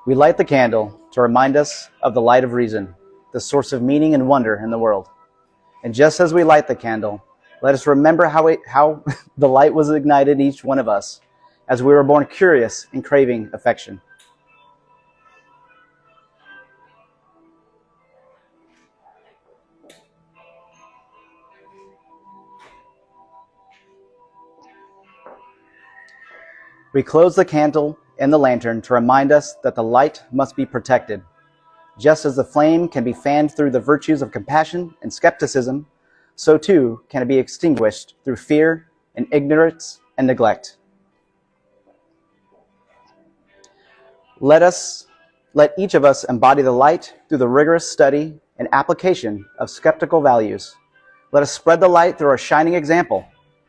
We light the candle to remind us of the light of reason, the source of meaning and wonder in the world. And just as we light the candle, let us remember how the light was ignited in each one of us as we were born curious and craving affection. We close the candle and the lantern to remind us that the light must be protected. Just as the flame can be fanned through the virtues of compassion and skepticism, so too can it be extinguished through fear and ignorance and neglect. Let each of us embody the light through the rigorous study and application of skeptical values. Let us spread the light through our shining example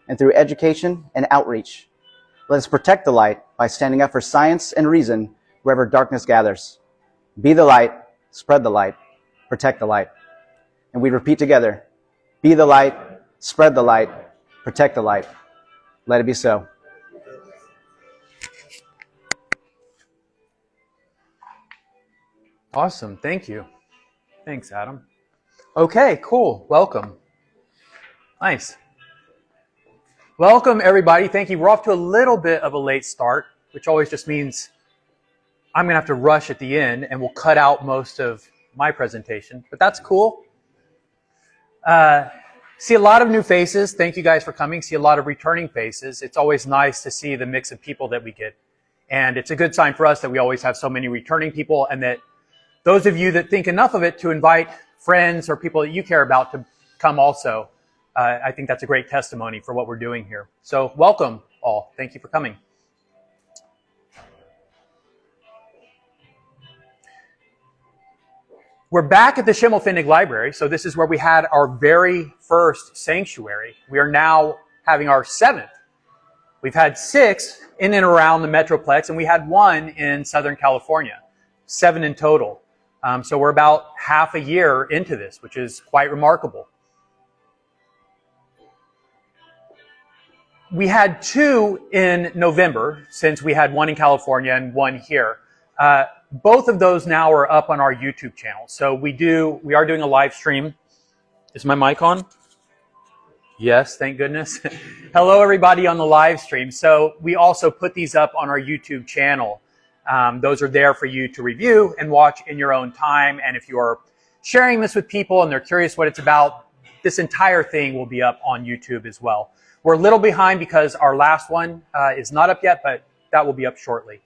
and through education and outreach. Let us protect the light by standing up for science and reason wherever darkness gathers. Be the light, spread the light, protect the light. And we repeat together, be the light, spread the light, protect the light. Let it be so. Awesome. Thank you. Thanks, Adam. Okay, cool. Welcome. Nice. Welcome, everybody. Thank you. We're off to a little bit of a late start, which always just means I'm going to have to rush at the end, and we'll cut out most of my presentation. But that's cool. See a lot of new faces. Thank you guys for coming. See a lot of returning faces. It's always nice to see the mix of people that we get. And it's a good sign for us that we always have so many returning people, and that those of you that think enough of it to invite friends or people that you care about to come also. I think that's a great testimony for what we're doing here. So welcome all. Thank you for coming. We're back at the Schimmelfinnig Library. So this is where we had our very first sanctuary. We are now having our 7th. We've had 6 in and around the Metroplex, and we had 1 in Southern California. 7 in total. So we're about half a year into this, which is quite remarkable. We had 2 in November, since we had 1 in California and 1 here. Both of those now are up on our YouTube channel. So we are doing a live stream. Is my mic on? Yes, thank goodness. Hello, everybody on the live stream. So we also put these up on our YouTube channel. Those are there for you to review and watch in your own time. And if you are sharing this with people and they're curious what it's about, this entire thing will be up on YouTube as well. We're a little behind because our last one is not up yet, but that will be up shortly.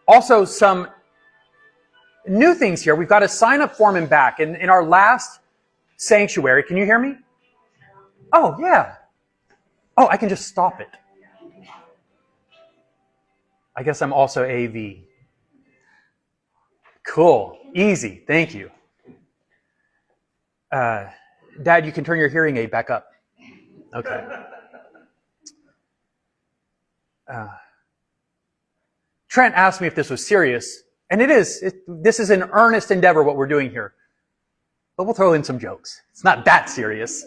Also, some new things here. We've got a sign-up form in back. In our last sanctuary, can you hear me? Oh, yeah. Oh, I can just stop it. I guess I'm also AV. Cool. Easy. Thank you. Dad, you can turn your hearing aid back up. Okay. Trent asked me if this was serious, and it is. This is an earnest endeavor, what we're doing here. But we'll throw in some jokes. It's not that serious.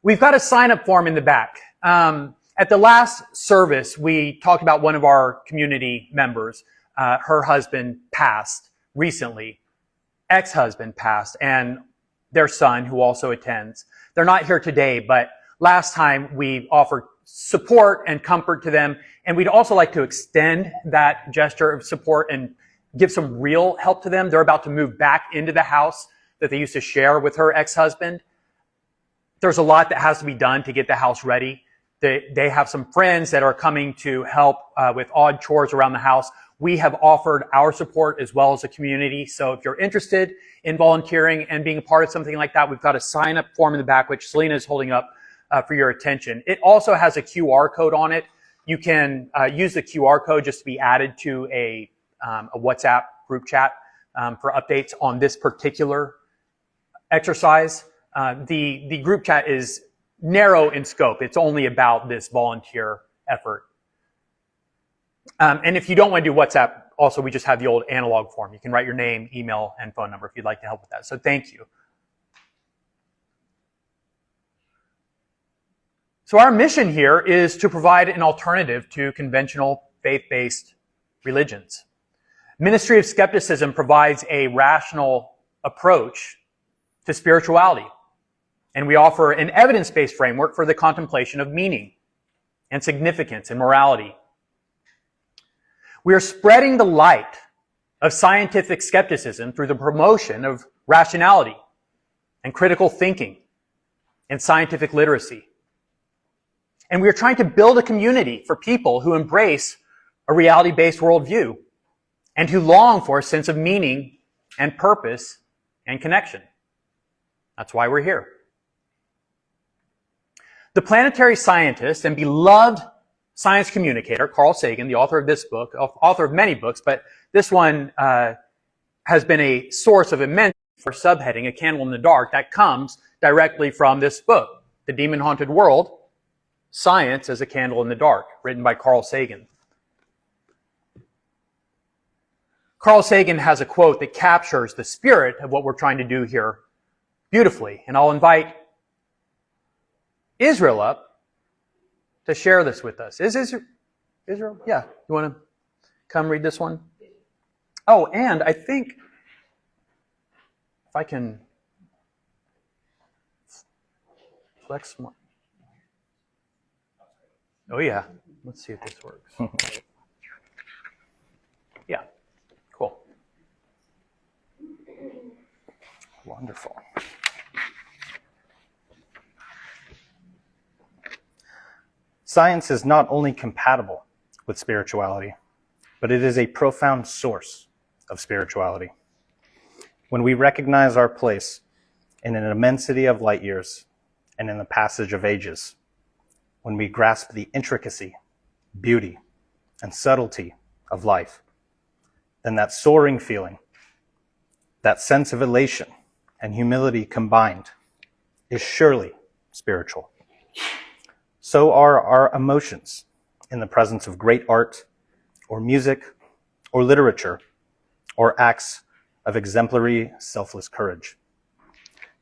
We've got a sign-up form in the back. At the last service, we talked about one of our community members. Her husband passed recently. Ex-husband passed, and their son, who also attends. They're not here today, but last time we offered support and comfort to them, and we'd also like to extend that gesture of support and give some real help to them. They're about to move back into the house that they used to share with her ex-husband. There's a lot that has to be done to get the house ready. They have some friends that are coming to help with odd chores around the house. We have offered our support as well as the community. So if you're interested in volunteering and being a part of something like that, we've got a sign-up form in the back, which Celina is holding up for your attention. It also has a QR code on it. You can use the QR code just to be added to a WhatsApp group chat for updates on this particular exercise. The group chat is narrow in scope. It's only about this volunteer effort. And if you don't want to do WhatsApp, also we just have the old analog form. You can write your name, email, and phone number if you'd like to help with that. So thank you. So our mission here is to provide an alternative to conventional faith-based religions. Ministry of Skepticism provides a rational approach to spirituality, and we offer an evidence-based framework for the contemplation of meaning and significance and morality. We are spreading the light of scientific skepticism through the promotion of rationality and critical thinking and scientific literacy. And we are trying to build a community for people who embrace a reality-based worldview and who long for a sense of meaning and purpose and connection. That's why we're here. The planetary scientist and beloved science communicator, Carl Sagan, the author of this book, author of many books, but this one has been a source of immense for subheading, A Candle in the Dark, that comes directly from this book, The Demon-Haunted World, Science as a Candle in the Dark, written by Carl Sagan. Carl Sagan has a quote that captures the spirit of what we're trying to do here beautifully. And I'll invite Israel up to share this with us. Is Israel? Yeah. You want to come read this one? Oh, and I think if I can flex more. Oh, yeah. Let's see if this works. Yeah. Cool. Wonderful. Science is not only compatible with spirituality, but it is a profound source of spirituality. When we recognize our place in an immensity of light years and in the passage of ages, when we grasp the intricacy, beauty, and subtlety of life, then that soaring feeling, that sense of elation and humility combined, is surely spiritual. So are our emotions in the presence of great art, or music, or literature, or acts of exemplary, selfless courage.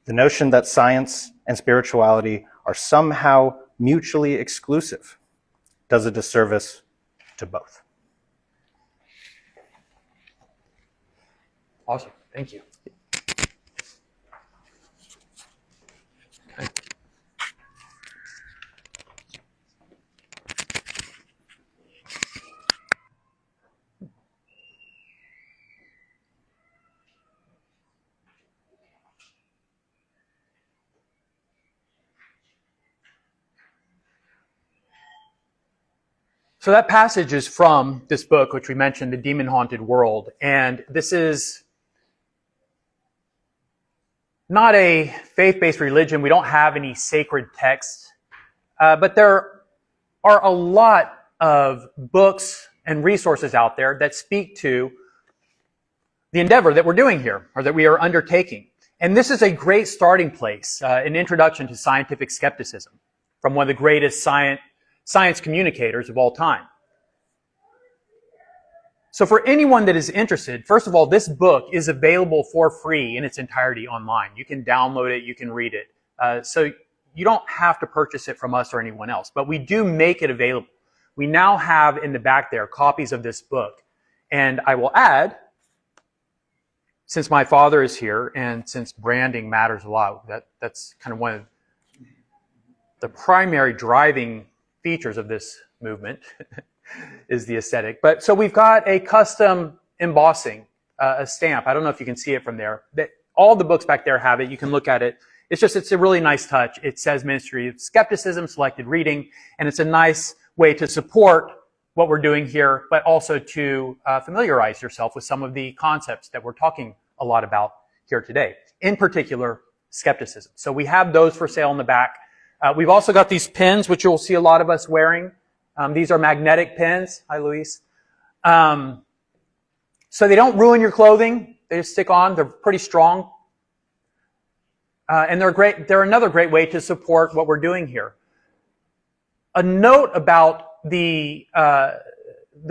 The notion that science and spirituality are somehow mutually exclusive does a disservice to both. Awesome. Thank you. Okay. So that passage is from this book, which we mentioned, The Demon-Haunted World. And this is not a faith-based religion. We don't have any sacred texts. But there are a lot of books and resources out there that speak to the endeavor that we're doing here, or that we are undertaking. And this is a great starting place, an introduction to scientific skepticism from one of the greatest science communicators of all time. So for anyone that is interested, first of all, this book is available for free in its entirety online. You can download it, you can read it. So you don't have to purchase it from us or anyone else, but we do make it available. We now have in the back there copies of this book. And I will add, since my father is here and since branding matters a lot, that's kind of one of the primary driving features of this movement is the aesthetic. But so we've got a custom embossing, a stamp. I don't know if you can see it from there. All the books back there have it. You can look at it. It's a really nice touch. It says Ministry of Skepticism, selected reading, and it's a nice way to support what we're doing here, but also to familiarize yourself with some of the concepts that we're talking a lot about here today, in particular, skepticism. So we have those for sale in the back. We've also got these pins, which you'll see a lot of us wearing. These are magnetic pins. Hi, Luis. So they don't ruin your clothing. They just stick on. They're pretty strong. And they're great. They're another great way to support what we're doing here. A note about the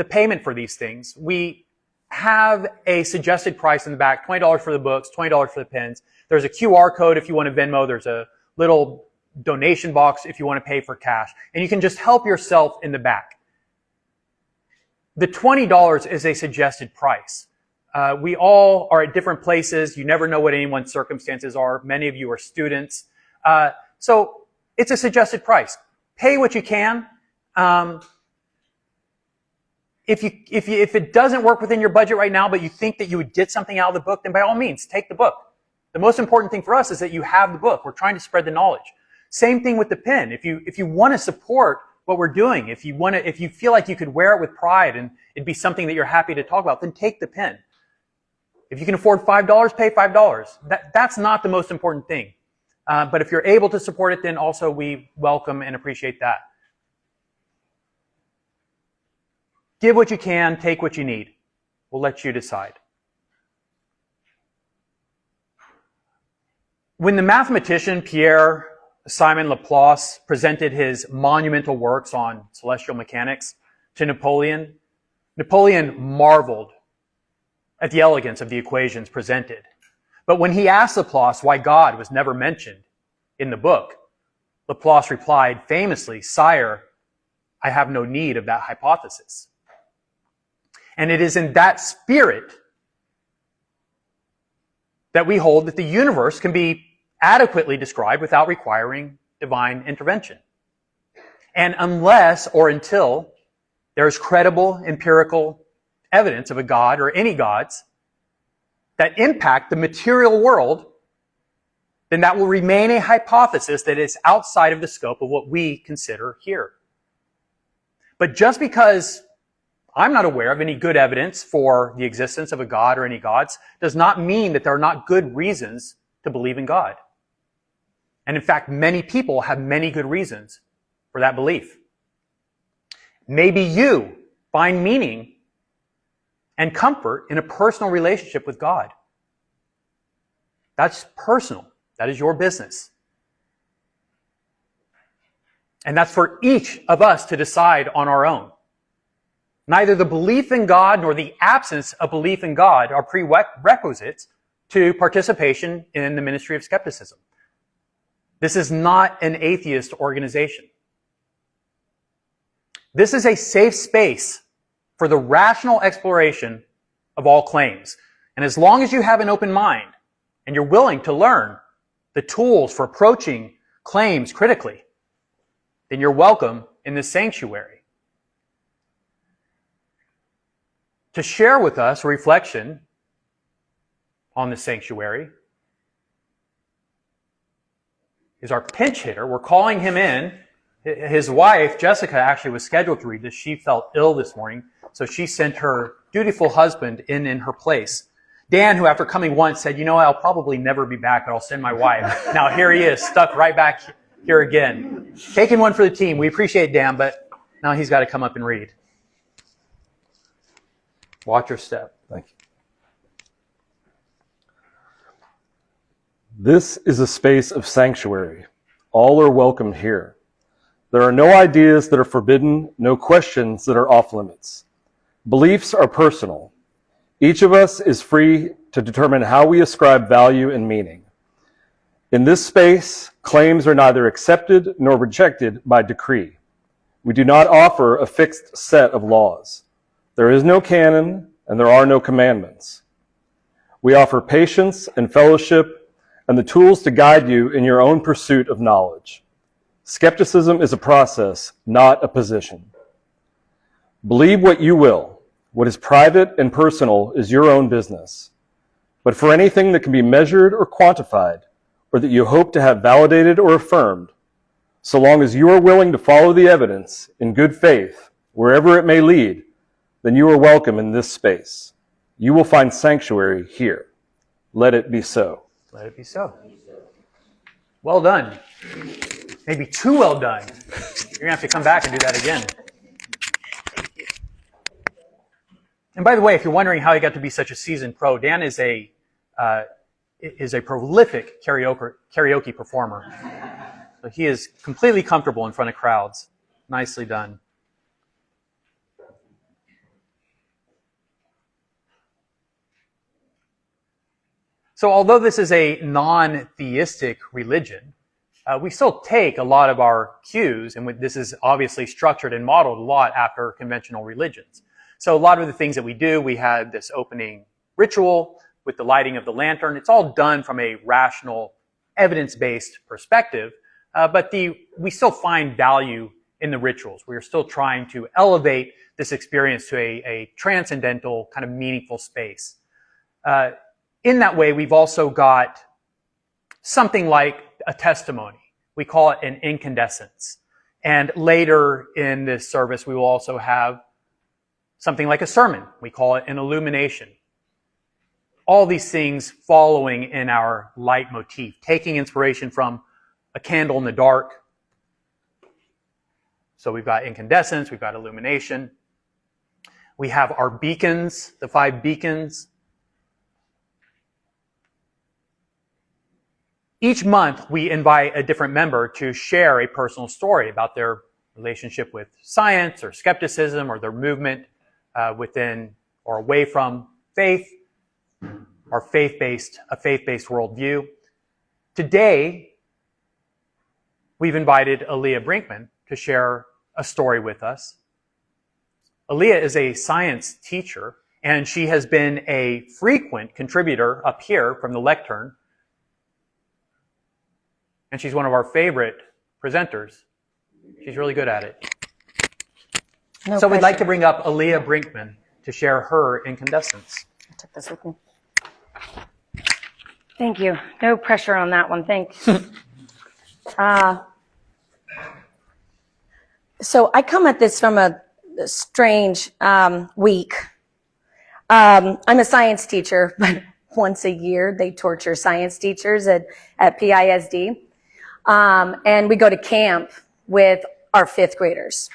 payment for these things. We have a suggested price in the back, $20 for the books, $20 for the pins. There's a QR code if you want to Venmo. There's a little donation box if you want to pay for cash. And you can just help yourself in the back. The $20 is a suggested price. We all are at different places. You never know what anyone's circumstances are. Many of you are students. So it's a suggested price. Pay what you can. If it doesn't work within your budget right now, but you think that you would get something out of the book, then by all means, take the book. The most important thing for us is that you have the book. We're trying to spread the knowledge. Same thing with the pen. If you want to support what we're doing, if you feel like you could wear it with pride and it'd be something that you're happy to talk about, then take the pen. If you can afford $5, pay $5. That's not the most important thing. But if you're able to support it, then also we welcome and appreciate that. Give what you can, take what you need. We'll let you decide. When the mathematician Pierre-Simon Laplace presented his monumental works on celestial mechanics to Napoleon, Napoleon marveled at the elegance of the equations presented. But when he asked Laplace why God was never mentioned in the book, Laplace replied famously, "Sire, I have no need of that hypothesis." And it is in that spirit that we hold that the universe can be adequately described without requiring divine intervention. And unless or until there is credible empirical evidence of a God or any gods that impact the material world, then that will remain a hypothesis that is outside of the scope of what we consider here. But just because I'm not aware of any good evidence for the existence of a God or any gods does not mean that there are not good reasons to believe in God. And in fact, many people have many good reasons for that belief. Maybe you find meaning and comfort in a personal relationship with God. That's personal. That is your business. And that's for each of us to decide on our own. Neither the belief in God nor the absence of belief in God are prerequisites to participation in the Ministry of Skepticism. This is not an atheist organization. This is a safe space for the rational exploration of all claims. And as long as you have an open mind and you're willing to learn the tools for approaching claims critically, then you're welcome in this sanctuary. To share with us a reflection on the sanctuary is our pinch hitter. We're calling him in. His wife, Jessica, actually was scheduled to read this. She felt ill this morning, so she sent her dutiful husband in her place. Dan, who after coming once said, "You know, I'll probably never be back, but I'll send my wife." Now here he is, stuck right back here again. Taking one for the team. We appreciate Dan, but now he's got to come up and read. Watch your step. Thank you. This is a space of sanctuary. All are welcome here. There are no ideas that are forbidden, no questions that are off limits. Beliefs are personal. Each of us is free to determine how we ascribe value and meaning. In this space, claims are neither accepted nor rejected by decree. We do not offer a fixed set of laws. There is no canon, and there are no commandments. We offer patience and fellowship and the tools to guide you in your own pursuit of knowledge. Skepticism is a process, not a position. Believe what you will. What is private and personal is your own business. But for anything that can be measured or quantified, or that you hope to have validated or affirmed, so long as you are willing to follow the evidence in good faith, wherever it may lead, then you are welcome in this space. You will find sanctuary here. Let it be so. Let it be so. Well done. Maybe too well done. You're going to have to come back and do that again. And by the way, if you're wondering how he got to be such a seasoned pro, Dan is a prolific karaoke performer. So he is completely comfortable in front of crowds. Nicely done. So although this is a non-theistic religion, we still take a lot of our cues, and this is obviously structured and modeled a lot after conventional religions. So a lot of the things that we do, we had this opening ritual with the lighting of the lantern. It's all done from a rational, evidence-based perspective, but we still find value in the rituals. We are still trying to elevate this experience to a transcendental, kind of meaningful space. In that way, we've also got something like a testimony. We call it an incandescence. And later in this service, we will also have something like a sermon. We call it an illumination. All these things following in our light motif, taking inspiration from a candle in the dark. So we've got incandescence, we've got illumination. We have our beacons, the 5 beacons. Each month, we invite a different member to share a personal story about their relationship with science or skepticism or their movement within or away from faith or a faith-based worldview. Today, we've invited Alia Brinkman to share a story with us. Alia is a science teacher, and she has been a frequent contributor up here from the lectern. And she's one of our favorite presenters. She's really good at it. No so pressure. we'd like to bring up Alia Brinkman to share her incandescence. I took this with me. Thank you. No pressure on that one. Thanks. So I come at this from a strange week. I'm a science teacher, but once a year they torture science teachers at PISD. And we go to camp with our 5th graders.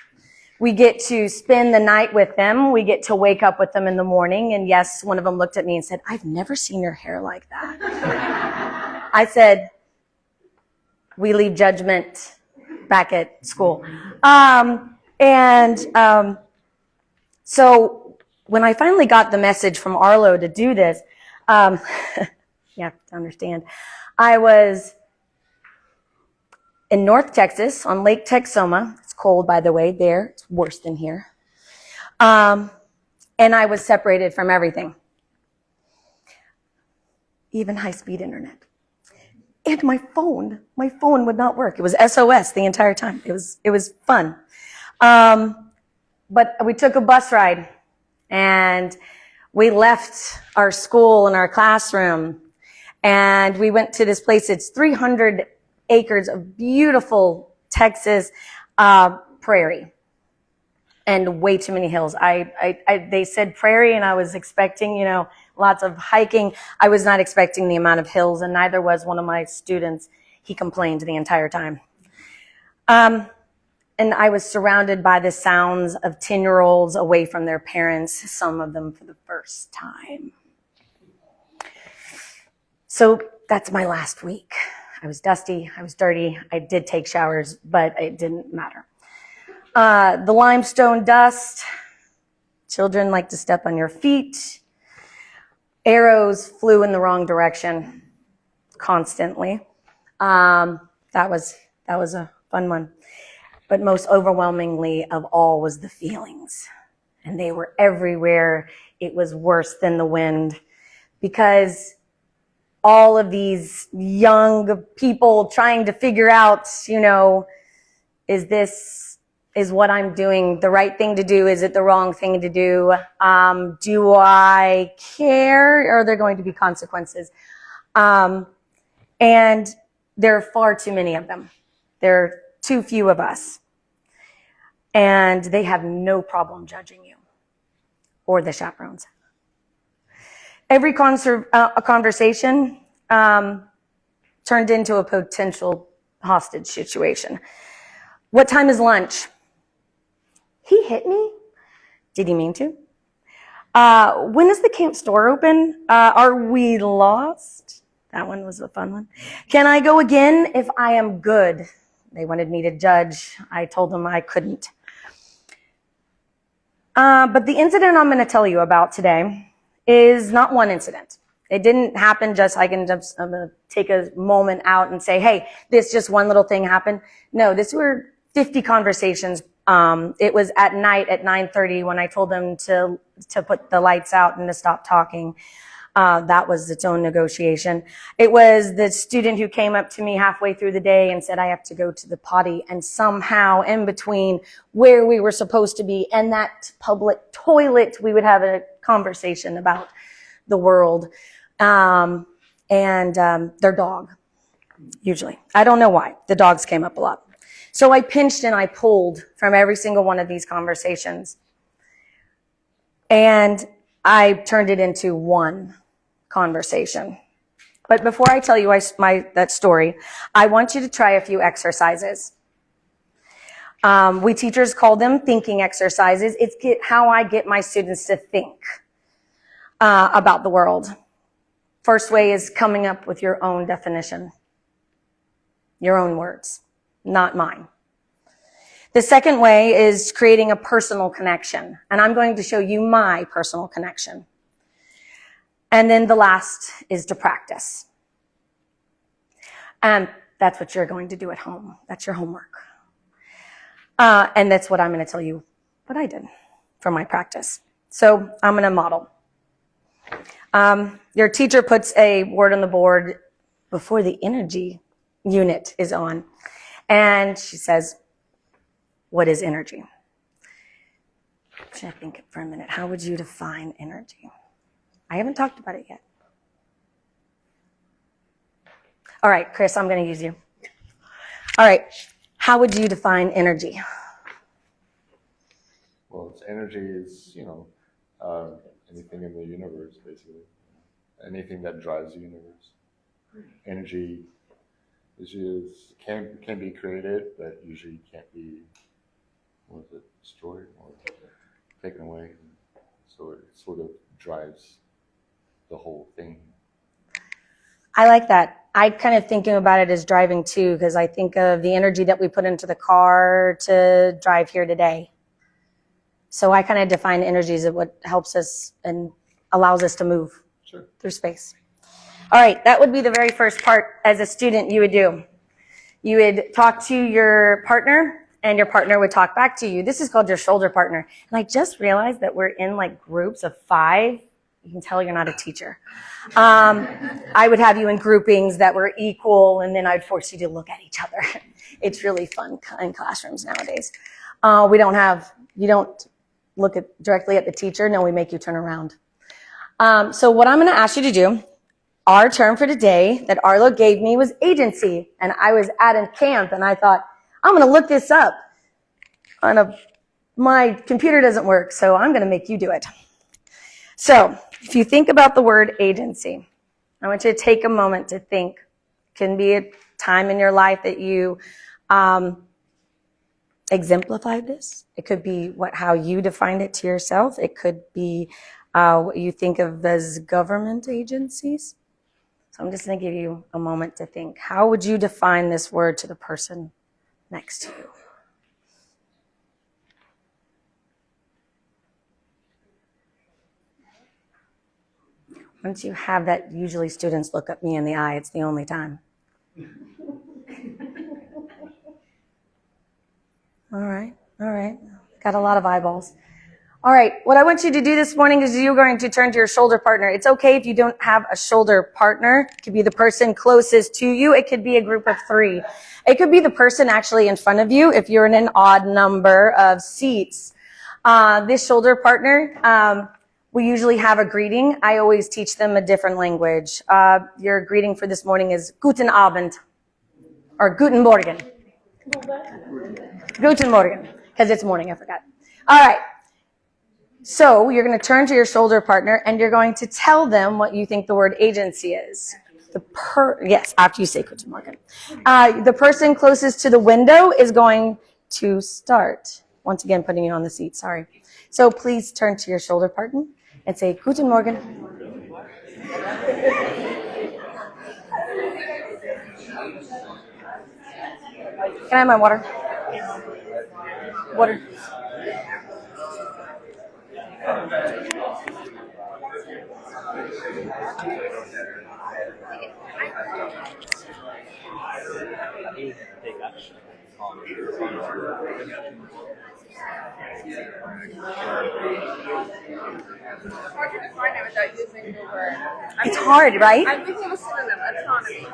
We get to spend the night with them. We get to wake up with them in the morning. And yes, one of them looked at me and said, "I've never seen your hair like that." I said, "We leave judgment back at school." So when I finally got the message from Arlo to do this, you have to understand, I was in North Texas on Lake Texoma. It's cold, by the way, there. It's worse than here. And I was separated from everything, even high-speed internet. And my phone would not work. It was SOS the entire time. It was fun. But we took a bus ride, and we left our school and our classroom, and we went to this place. It's 300 acres of beautiful Texas prairie and way too many hills. They said prairie, and I was expecting, lots of hiking. I was not expecting the amount of hills, and neither was one of my students. He complained the entire time. And I was surrounded by the sounds of 10-year-olds away from their parents, some of them for the first time. So that's my last week. I was dusty, I was dirty, I did take showers, but it didn't matter. The limestone dust, children like to step on your feet. Arrows flew in the wrong direction constantly. That was a fun one. But most overwhelmingly of all was the feelings. And they were everywhere. It was worse than the wind, because all of these young people trying to figure out, is what I'm doing the right thing to do? Is it the wrong thing to do? Do I care? Are there going to be consequences? And there are far too many of them. There are too few of us. And they have no problem judging you or the chaperones. Every conversation turned into a potential hostage situation. What time is lunch? He hit me? Did he mean to? When is the camp store open? Are we lost? That one was a fun one. Can I go again if I am good? They wanted me to judge. I told them I couldn't. But the incident I'm going to tell you about today is not one incident. It didn't happen just, I'm going to take a moment out and say, hey, this just one little thing happened. No, this were 50 conversations. It was at night at 9:30 when I told them to put the lights out and to stop talking. That was its own negotiation. It was the student who came up to me halfway through the day and said, I have to go to the potty. And somehow in between where we were supposed to be and that public toilet, we would have a conversation about the world. And their dog, usually. I don't know why. The dogs came up a lot. So I pinched and I pulled from every single one of these conversations. And I turned it into one conversation. But before I tell you that story, I want you to try a few exercises. We teachers call them thinking exercises. It's how I get my students to think about the world. First way is coming up with your own definition, your own words, not mine. The second way is creating a personal connection, and I'm going to show you my personal connection. And then the last is to practice. And that's what you're going to do at home. That's your homework. And that's what I'm going to tell you what I did for my practice. So I'm going to model. Your teacher puts a word on the board before the energy unit is on. And she says, what is energy? Should I think for a minute? How would you define energy? I haven't talked about it yet. All right, Chris, I'm going to use you. All right, how would you define energy? Well, energy is, anything in the universe, basically. Anything that drives the universe. Energy can be created, but usually can't be, destroyed or taken away. So it sort of drives the whole thing. I like that. I kind of thinking about it as driving too, because I think of the energy that we put into the car to drive here today. So I kind of define energy as what helps us and allows us to move through space. All right, that would be the very first part as a student you would do. You would talk to your partner, and your partner would talk back to you. This is called your shoulder partner. And I just realized that we're in like groups of 5. You can tell you're not a teacher. I would have you in groupings that were equal, and then I'd force you to look at each other. It's really fun in classrooms nowadays. You don't look directly at the teacher. No, we make you turn around. So what I'm going to ask you to do, our term for today that Arlo gave me was agency. And I was at a camp, and I thought, I'm going to look this up. My computer doesn't work, so I'm going to make you do it. So if you think about the word agency, I want you to take a moment to think. It can be a time in your life that you exemplified this. It could be how you defined it to yourself. It could be what you think of as government agencies. So I'm just going to give you a moment to think. How would you define this word to the person next to you? Once you have that, usually students look at me in the eye. It's the only time. All right. Got a lot of eyeballs. All right, what I want you to do this morning is you're going to turn to your shoulder partner. It's okay if you don't have a shoulder partner. It could be the person closest to you. It could be a group of 3. It could be the person actually in front of you if you're in an odd number of seats. This shoulder partner, we usually have a greeting. I always teach them a different language. Your greeting for this morning is Guten Abend or Guten Morgen. Guten Morgen, because it's morning, I forgot. All right. So you're going to turn to your shoulder partner and you're going to tell them what you think the word agency is. Yes, after you say Guten Morgen. The person closest to the window is going to start. Once again, putting you on the seat, sorry. So please turn to your shoulder partner and say Guten Morgen. Can I have my water? Water. take action on it. It's hard to define it without using the word. It's hard, right? I'm thinking of a synonym, autonomy.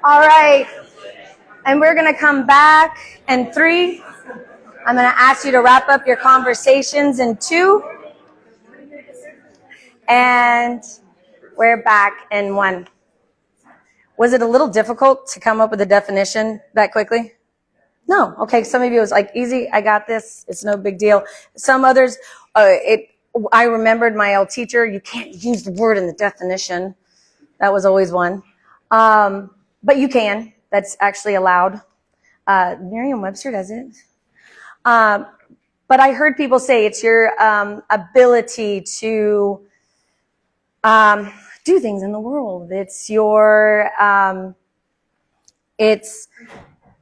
All right. And we're going to come back in 3. I'm going to ask you to wrap up your conversations in 2. And we're back in 1. Was it a little difficult to come up with a definition that quickly? No. Okay. Some of you was like, easy. I got this. It's no big deal. Some others, I remembered my old teacher. You can't use the word in the definition. That was always one. But you can. That's actually allowed. Merriam-Webster does it. But I heard people say it's your ability to do things in the world. It's your it's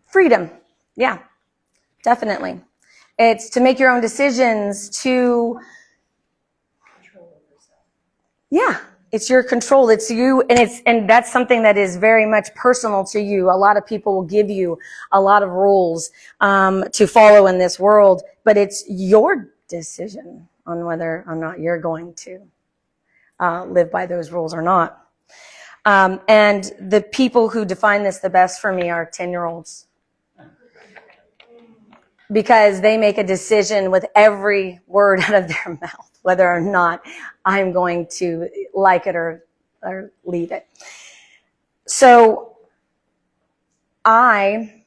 freedom. Yeah, definitely. It's to make your own decisions, to it's your control. It's you, and that's something that is very much personal to you. A lot of people will give you a lot of rules to follow in this world, but it's your decision on whether or not you're going to live by those rules or not. And the people who define this the best for me are 10-year-olds. Because they make a decision with every word out of their mouth, whether or not I'm going to like it or leave it. So I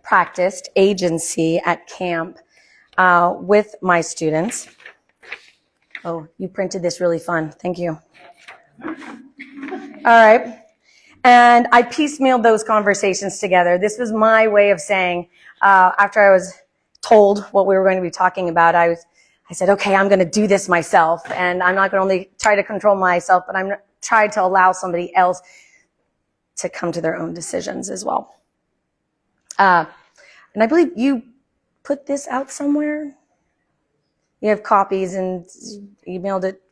practiced agency at camp with my students. Oh, you printed this really fun. Thank you. All right. And I piecemealed those conversations together. This was my way of saying, after I was told what we were going to be talking about, I said, okay, I'm going to do this myself. And I'm not going to only try to control myself, but I'm going to try to allow somebody else to come to their own decisions as well. And I believe you put this out somewhere. You have copies and emailed it,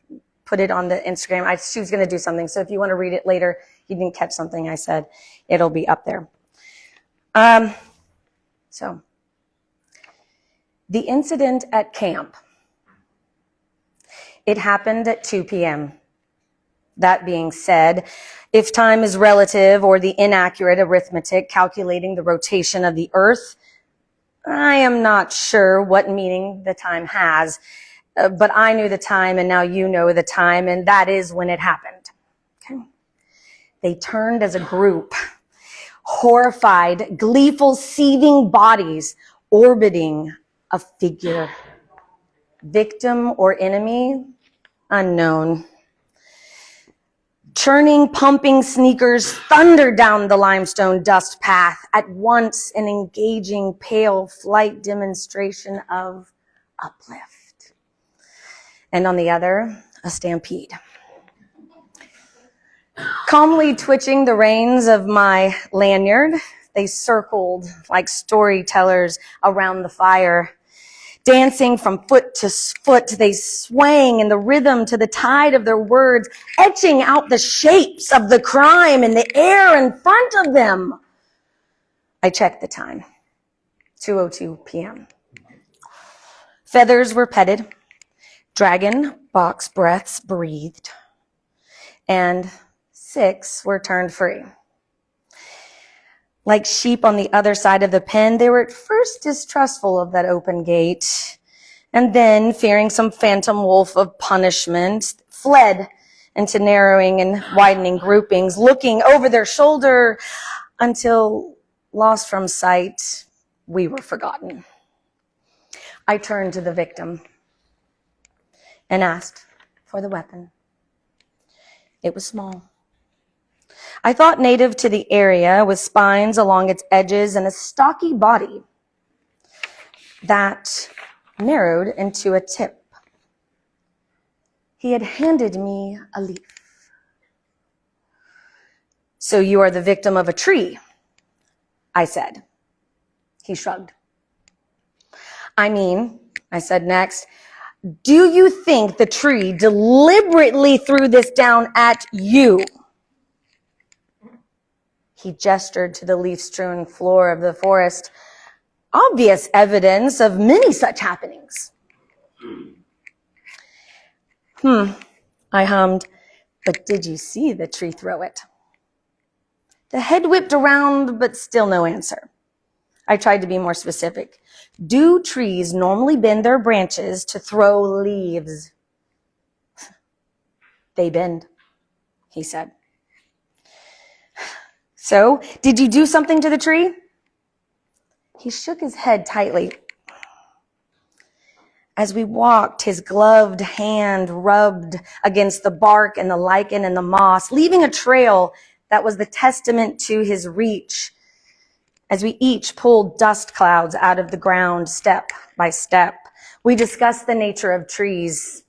put it on the Instagram. She was going to do something. So if you want to read it later, you didn't catch something I said, it'll be up there. So the incident at camp, it happened at 2 p.m. That being said, if time is relative or the inaccurate arithmetic calculating the rotation of the earth, I am not sure what meaning the time has, but I knew the time and now you know the time, and that is when it happened. Okay. They turned as a group, horrified, gleeful, seething bodies orbiting a figure. Victim or enemy? Unknown. Churning, pumping sneakers thundered down the limestone dust path, at once an engaging, pale flight demonstration of uplift. And on the other, a stampede. Calmly twitching the reins of my lanyard, they circled like storytellers around the fire. Dancing from foot to foot, they swang in the rhythm to the tide of their words, etching out the shapes of the crime in the air in front of them. I checked the time, 2:02 p.m. Feathers were petted, dragon box breaths breathed, and 6 were turned free. Like sheep on the other side of the pen, they were at first distrustful of that open gate, and then, fearing some phantom wolf of punishment, fled into narrowing and widening groupings, looking over their shoulder until, lost from sight, we were forgotten. I turned to the victim and asked for the weapon. It was small. I thought native to the area, with spines along its edges and a stocky body that narrowed into a tip. He had handed me a leaf. So you are the victim of a tree, I said. He shrugged. I mean, I said next, do you think the tree deliberately threw this down at you? He gestured to the leaf-strewn floor of the forest, obvious evidence of many such happenings. I hummed, but did you see the tree throw it? The head whipped around, but still no answer. I tried to be more specific. Do trees normally bend their branches to throw leaves? They bend, he said. So, did you do something to the tree? He shook his head tightly. As we walked, his gloved hand rubbed against the bark and the lichen and the moss, leaving a trail that was the testament to his reach, as we each pulled dust clouds out of the ground step by step. We discussed the nature of trees,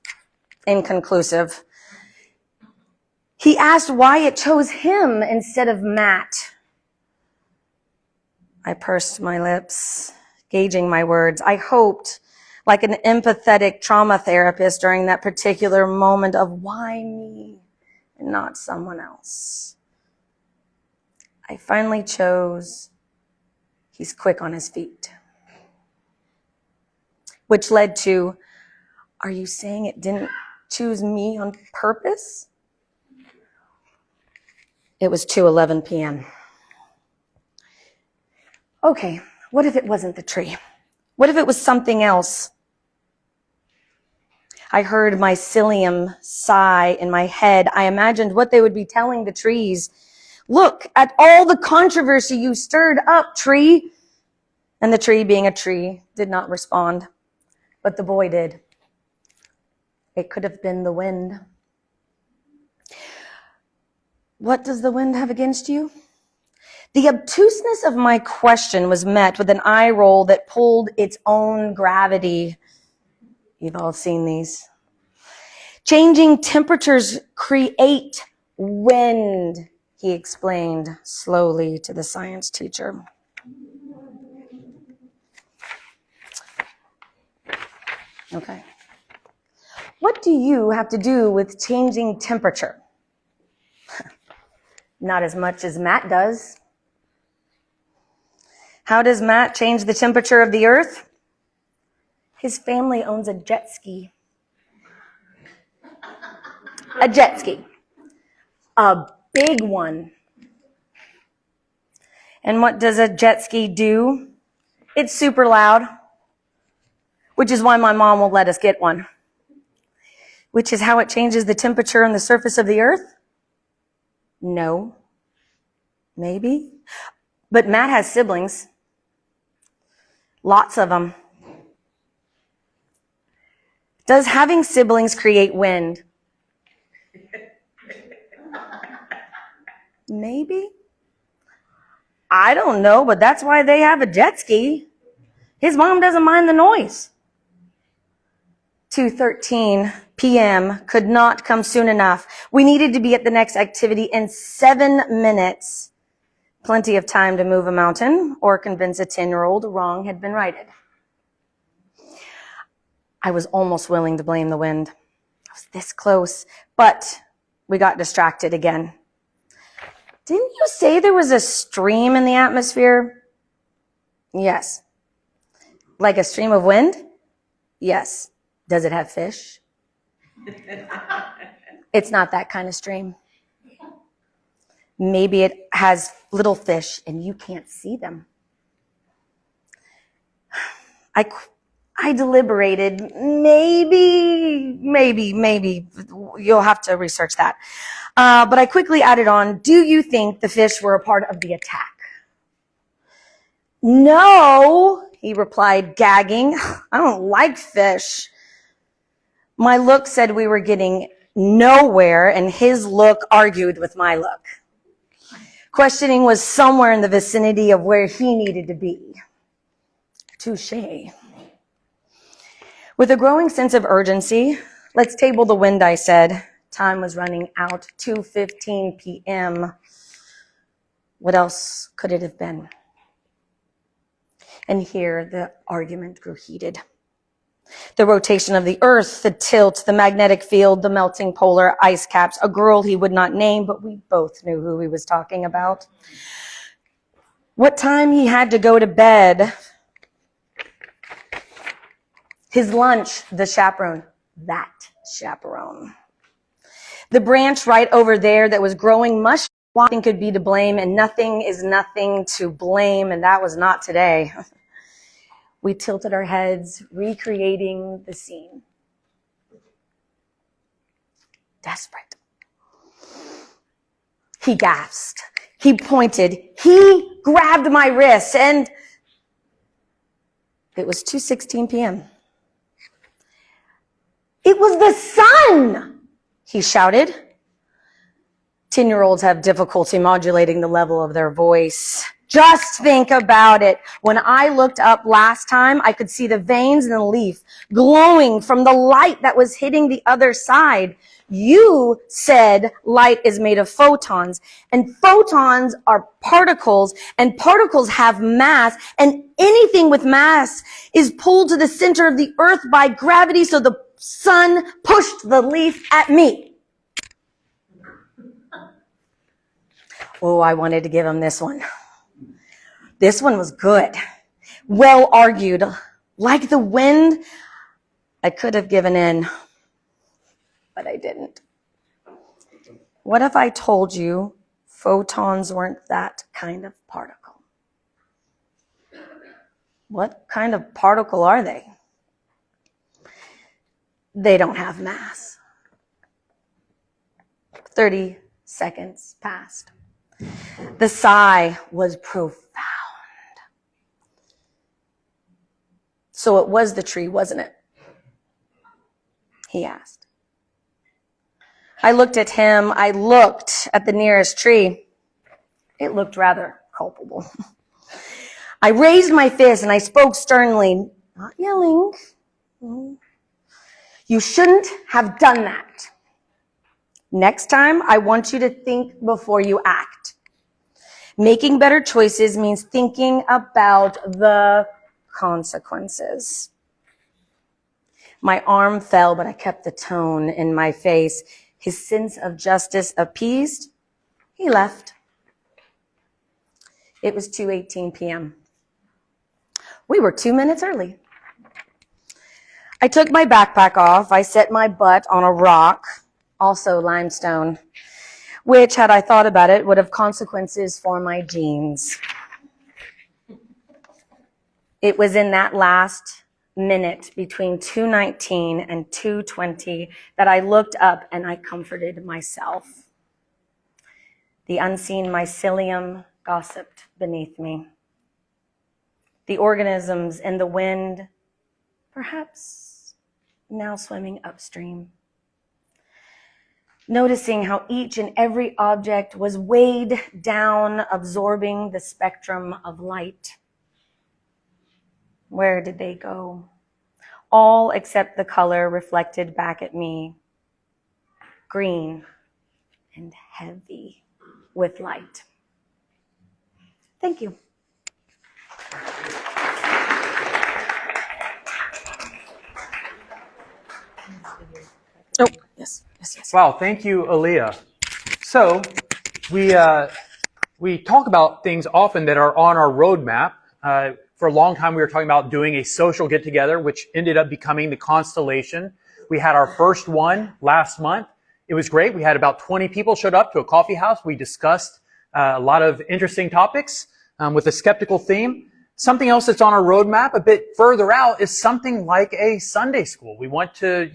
inconclusive. He asked why it chose him instead of Matt. I pursed my lips, gauging my words. I hoped, like an empathetic trauma therapist during that particular moment of why me and not someone else. I finally chose, he's quick on his feet. Which led to, are you saying it didn't choose me on purpose? It was 2:11 p.m. Okay, what if it wasn't the tree? What if it was something else? I heard mycelium sigh in my head. I imagined what they would be telling the trees. Look at all the controversy you stirred up, tree. And the tree, being a tree, did not respond. But the boy did. It could have been the wind. What does the wind have against you? The obtuseness of my question was met with an eye roll that pulled its own gravity. You've all seen these. Changing temperatures create wind, he explained slowly to the science teacher. Okay. What do you have to do with changing temperature? Not as much as Matt does. How does Matt change the temperature of the earth? His family owns a jet ski. A jet ski. A big one. And what does a jet ski do? It's super loud, which is why my mom will let us get one. Which is how it changes the temperature on the surface of the earth? No. Maybe. But Matt has siblings. Lots of them. Does having siblings create wind? Maybe. I don't know, but that's why they have a jet ski. His mom doesn't mind the noise. 2:13 p.m. could not come soon enough. We needed to be at the next activity in 7 minutes. Plenty of time to move a mountain or convince a 10-year-old wrong had been righted. I was almost willing to blame the wind. I was this close, but we got distracted again. Didn't you say there was a stream in the atmosphere? Yes. Like a stream of wind? Yes. Does it have fish? It's not that kind of stream. Maybe it has little fish and you can't see them. I deliberated. Maybe. You'll have to research that. But I quickly added on, do you think the fish were a part of the attack? No, he replied, gagging. I don't like fish. My look said we were getting nowhere, and his look argued with my look. Questioning was somewhere in the vicinity of where he needed to be. Touché. With a growing sense of urgency, let's table the wind, I said. Time was running out, 2:15 p.m. What else could it have been? And here the argument grew heated. The rotation of the earth, the tilt, the magnetic field, the melting polar ice caps, a girl he would not name, but we both knew who he was talking about. What time he had to go to bed. His lunch, the chaperone, that chaperone. The branch right over there that was growing mush, nothing could be to blame, and nothing is nothing to blame, and that was not today. We tilted our heads, recreating the scene. Desperate. He gasped. He pointed. He grabbed my wrist, and it was 2:16 p.m. It was the sun, he shouted. 10-year-olds have difficulty modulating the level of their voice. Just think about it. When I looked up last time, I could see the veins in the leaf glowing from the light that was hitting the other side. You said light is made of photons, and photons are particles, and particles have mass, and anything with mass is pulled to the center of the earth by gravity, so the sun pushed the leaf at me. Oh, I wanted to give him this one. This one was good. Well argued. Like the wind, I could have given in, but I didn't. What if I told you photons weren't that kind of particle? What kind of particle are they? They don't have mass. 30 seconds passed. The sigh was profound. So it was the tree, wasn't it? He asked. I looked at him. I looked at the nearest tree. It looked rather culpable. I raised my fist and I spoke sternly, not yelling. You shouldn't have done that. Next time, I want you to think before you act. Making better choices means thinking about the consequences. My arm fell, but I kept the tone in my face. His sense of justice appeased, he left. It was 2:18 p.m. We were 2 minutes early. I took my backpack off. I set my butt on a rock, also limestone, which, had I thought about it, would have consequences for my genes. It was in that last minute between 2:19 and 2:20 that I looked up and I comforted myself. The unseen mycelium gossiped beneath me. The organisms in the wind, perhaps now swimming upstream. Noticing how each and every object was weighed down, absorbing the spectrum of light. Where did they go? All except the color reflected back at me. Green and heavy with light. Thank you. Oh, yes. Wow, thank you, Alia. So we talk about things often that are on our roadmap. For a long time, we were talking about doing a social get-together, which ended up becoming the Constellation. We had our first one last month. It was great. We had about 20 people showed up to a coffee house. We discussed a lot of interesting topics with a skeptical theme. Something else that's on our roadmap a bit further out is something like a Sunday school. We want to,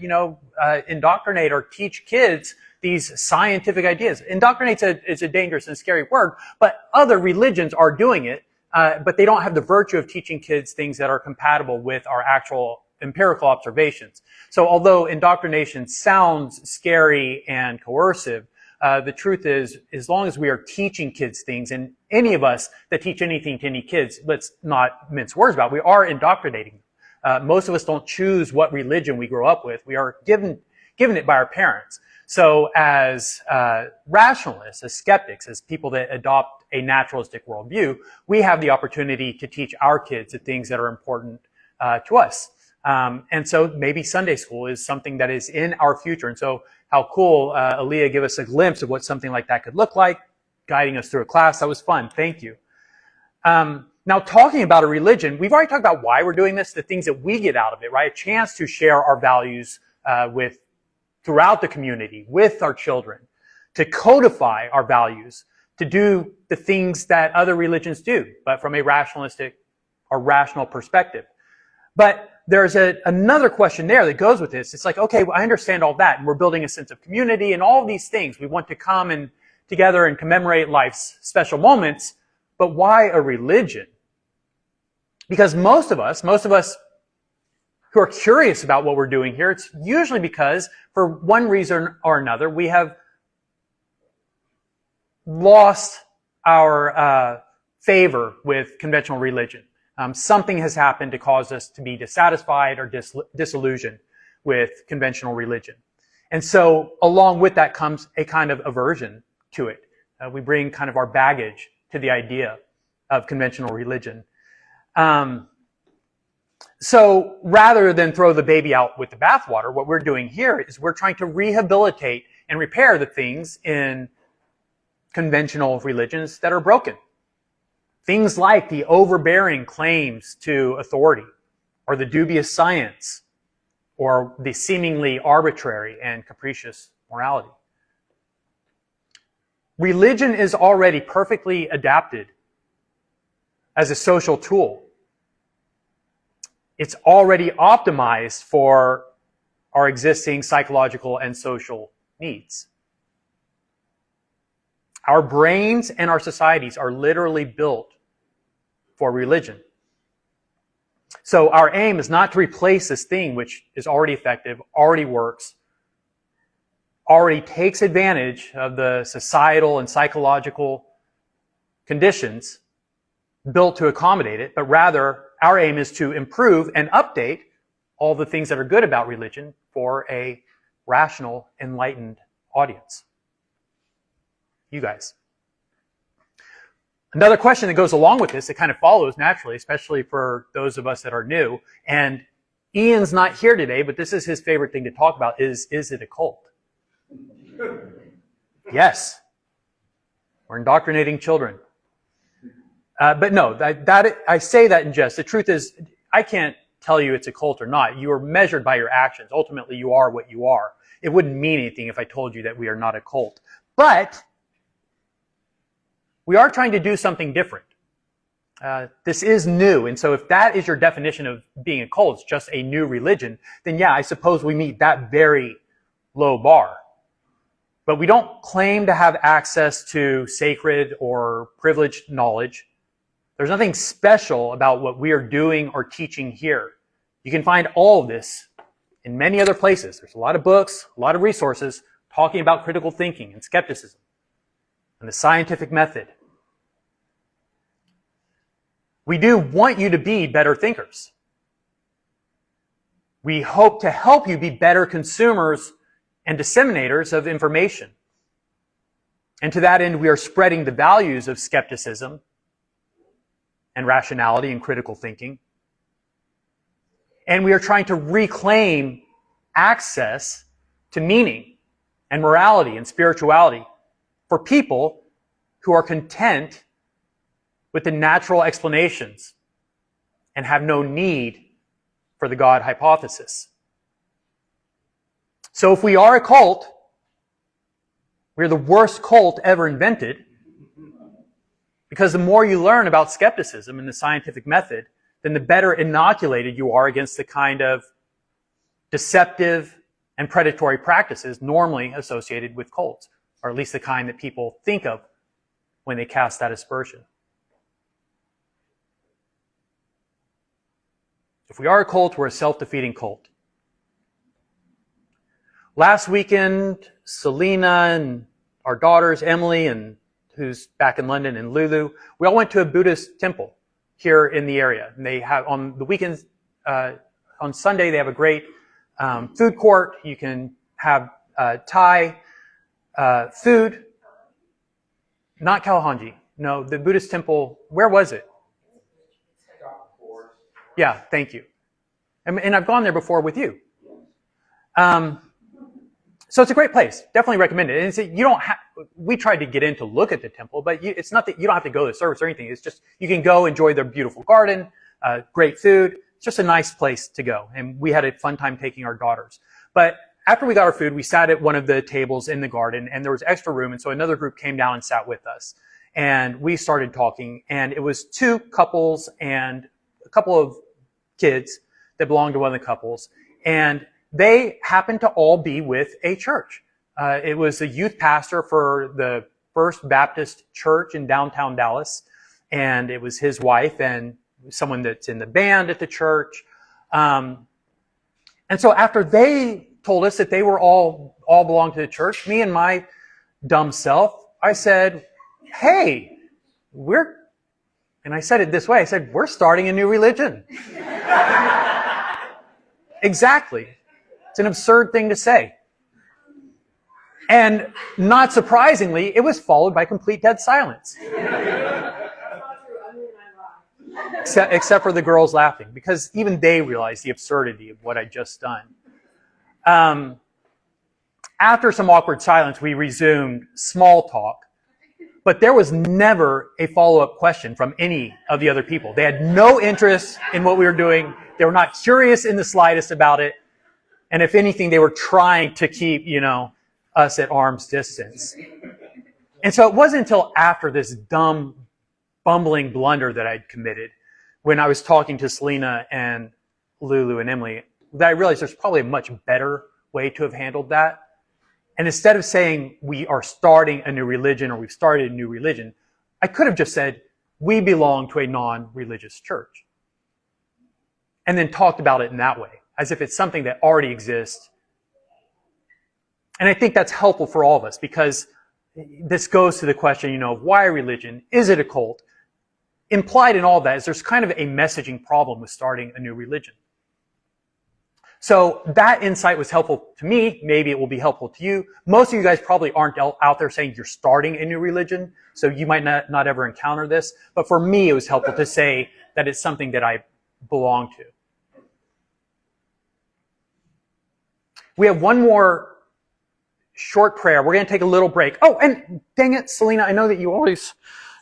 indoctrinate or teach kids these scientific ideas. Indoctrinate is a dangerous and scary word, but other religions are doing it. But they don't have the virtue of teaching kids things that are compatible with our actual empirical observations. So although indoctrination sounds scary and coercive, the truth is, as long as we are teaching kids things, and any of us that teach anything to any kids, let's not mince words about it, we are indoctrinating them. Most of us don't choose what religion we grow up with. We are given it by our parents. So as rationalists, as skeptics, as people that adopt a naturalistic worldview, we have the opportunity to teach our kids the things that are important to us. And so maybe Sunday school is something that is in our future. And so how cool, Alia gave us a glimpse of what something like that could look like, guiding us through a class. That was fun. Thank you. Now, talking about a religion, we've already talked about why we're doing this, the things that we get out of it, right? A chance to share our values throughout the community, with our children, to codify our values, to do the things that other religions do, but from a rationalistic or rational perspective. But there's another question there that goes with this. It's like, okay, well, I understand all that, and we're building a sense of community and all of these things. We want to come and together and commemorate life's special moments, but why a religion? Because most of us who are curious about what we're doing here, it's usually because, for one reason or another, we have lost our favor with conventional religion. Something has happened to cause us to be dissatisfied or disillusioned with conventional religion. And so along with that comes a kind of aversion to it. We bring kind of our baggage to the idea of conventional religion. So rather than throw the baby out with the bathwater, what we're doing here is we're trying to rehabilitate and repair the things in conventional religions that are broken. Things like the overbearing claims to authority, or the dubious science, or the seemingly arbitrary and capricious morality. Religion is already perfectly adapted as a social tool. It's already optimized for our existing psychological and social needs. Our brains and our societies are literally built for religion. So our aim is not to replace this thing which is already effective, already works, already takes advantage of the societal and psychological conditions built to accommodate it, but rather our aim is to improve and update all the things that are good about religion for a rational, enlightened audience. You guys. Another question that goes along with this, that kind of follows naturally, especially for those of us that are new, and Ian's not here today, but this is his favorite thing to talk about, is it a cult? Yes. We're indoctrinating children. But no, I say that in jest. The truth is, I can't tell you it's a cult or not. You are measured by your actions. Ultimately, you are what you are. It wouldn't mean anything if I told you that we are not a cult. But we are trying to do something different. This is new. And so if that is your definition of being a cult, it's just a new religion, then yeah, I suppose we meet that very low bar. But we don't claim to have access to sacred or privileged knowledge. There's nothing special about what we are doing or teaching here. You can find all of this in many other places. There's a lot of books, a lot of resources talking about critical thinking and skepticism and the scientific method. We do want you to be better thinkers. We hope to help you be better consumers and disseminators of information. And to that end, we are spreading the values of skepticism and rationality and critical thinking. And we are trying to reclaim access to meaning and morality and spirituality for people who are content with the natural explanations and have no need for the God hypothesis. So if we are a cult, we're the worst cult ever invented, because the more you learn about skepticism and the scientific method, then the better inoculated you are against the kind of deceptive and predatory practices normally associated with cults, or at least the kind that people think of when they cast that aspersion. If we are a cult, we're a self-defeating cult. Last weekend, Celina and our daughters, Emily, and who's back in London, and LuLu, we all went to a Buddhist temple here in the area. And they have, on the weekends, on Sunday, they have a great food court. You can have Thai food. Not Kalahonji. No, the Buddhist temple, where was it? Yeah, thank you. And I've gone there before with you. So it's a great place. Definitely recommend it. And it's, you don't have, we tried to get in to look at the temple, but it's not that you don't have to go to the service or anything. It's just, you can go enjoy their beautiful garden, great food. It's just a nice place to go. And we had a fun time taking our daughters. But after we got our food, we sat at one of the tables in the garden, and there was extra room. And so another group came down and sat with us. And we started talking, and it was two couples and a couple of kids that belonged to one of the couples. And they happened to all be with a church. It was a youth pastor for the First Baptist Church in downtown Dallas. And it was his wife and someone that's in the band at the church. And so after they told us that they were all belonged to the church, me and my dumb self, I said, hey, and I said it this way, I said, we're starting a new religion. Exactly. It's an absurd thing to say. And not surprisingly, it was followed by complete dead silence. Except for the girls laughing, because even they realized the absurdity of what I'd just done. After some awkward silence, we resumed small talk, but there was never a follow-up question from any of the other people. They had no interest in what we were doing. They were not curious in the slightest about it. And if anything, they were trying to keep, us at arm's distance. And so it wasn't until after this dumb, bumbling blunder that I'd committed, when I was talking to Celina and LuLu and Emily, that I realized there's probably a much better way to have handled that. And instead of saying we are starting a new religion or we've started a new religion, I could have just said we belong to a non-religious church. And then talked about it in that way, as if it's something that already exists. And I think that's helpful for all of us, because this goes to the question, of why a religion? Is it a cult? Implied in all that is there's kind of a messaging problem with starting a new religion. So that insight was helpful to me. Maybe it will be helpful to you. Most of you guys probably aren't out there saying you're starting a new religion, so you might not ever encounter this. But for me, it was helpful to say that it's something that I belong to. We have one more short prayer. We're going to take a little break. Oh, and dang it, Celina, I know that you always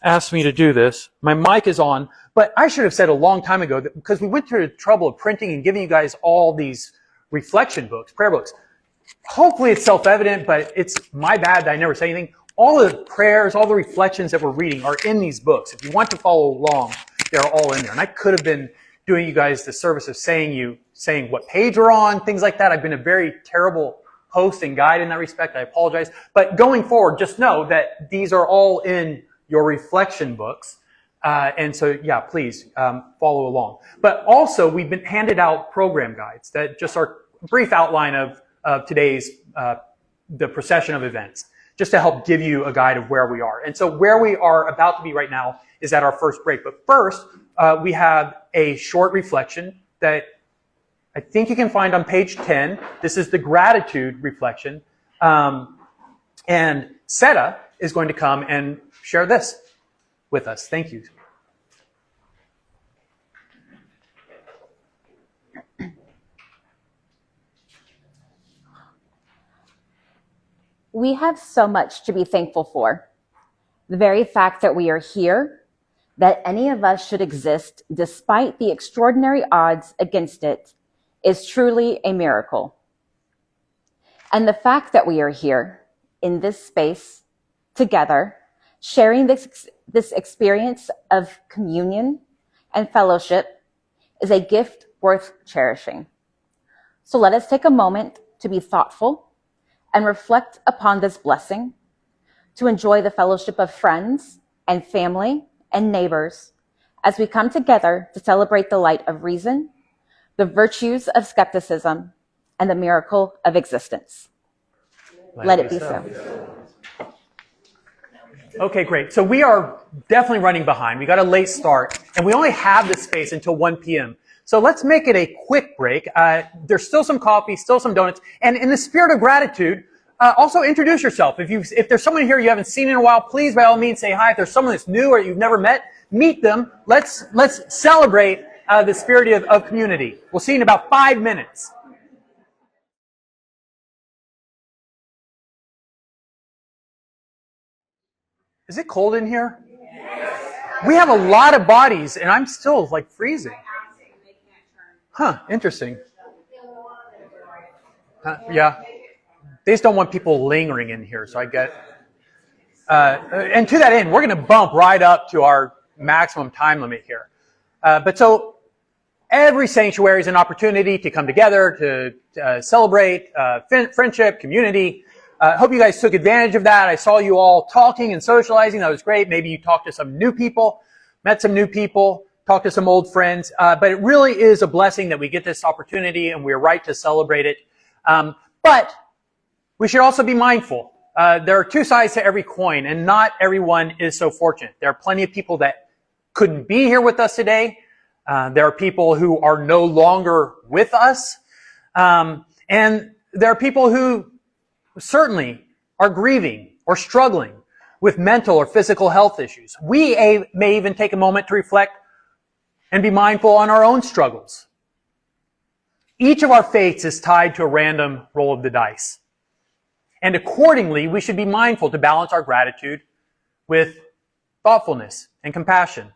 ask me to do this. My mic is on, but I should have said a long time ago that because we went through the trouble of printing and giving you guys all these reflection books, prayer books. Hopefully it's self-evident, but it's my bad that I never say anything. All the prayers, all the reflections that we're reading are in these books. If you want to follow along, they're all in there. And I could have been doing you guys the service of saying what page we're on, things like that. I've been a very terrible host and guide in that respect. I apologize. But going forward, just know that these are all in your reflection books. And so, yeah, please follow along. But also, we've been handed out program guides that just are a brief outline of today's, the procession of events, just to help give you a guide of where we are. And so where we are about to be right now is at our first break. But first, we have a short reflection that I think you can find on page 10. This is the gratitude reflection. And Sera is going to come and share this with us. Thank you. We have so much to be thankful for. The very fact that we are here, that any of us should exist despite the extraordinary odds against it, is truly a miracle. And the fact that we are here in this space together, sharing this experience of communion and fellowship, is a gift worth cherishing. So let us take a moment to be thoughtful and reflect upon this blessing, to enjoy the fellowship of friends and family and neighbors as we come together to celebrate the light of reason, the virtues of skepticism, and the miracle of existence. Let it be so. Okay, great. So we are definitely running behind. We got a late start, and we only have this space until 1 p.m. So let's make it a quick break. There's still some coffee, still some donuts, and in the spirit of gratitude, also introduce yourself. If there's someone here you haven't seen in a while, please by all means say hi. If there's someone that's new or you've never met, meet them. Let's celebrate the spirit of community. We'll see you in about 5 minutes. Is it cold in here? Yes. We have a lot of bodies, and I'm still like freezing. Huh, interesting. Yeah. They just don't want people lingering in here, so I get... and to that end, we're going to bump right up to our maximum time limit here. But so every sanctuary is an opportunity to come together, to celebrate friendship, community. Hope you guys took advantage of that. I saw you all talking and socializing. That was great. Maybe you talked to some new people, met some new people, talked to some old friends. But it really is a blessing that we get this opportunity, and we're right to celebrate it. But we should also be mindful. There are two sides to every coin, and not everyone is so fortunate. There are plenty of people that couldn't be here with us today. There are people who are no longer with us. And there are people who certainly are grieving or struggling with mental or physical health issues. We may even take a moment to reflect and be mindful on our own struggles. Each of our fates is tied to a random roll of the dice. And accordingly, we should be mindful to balance our gratitude with thoughtfulness and compassion.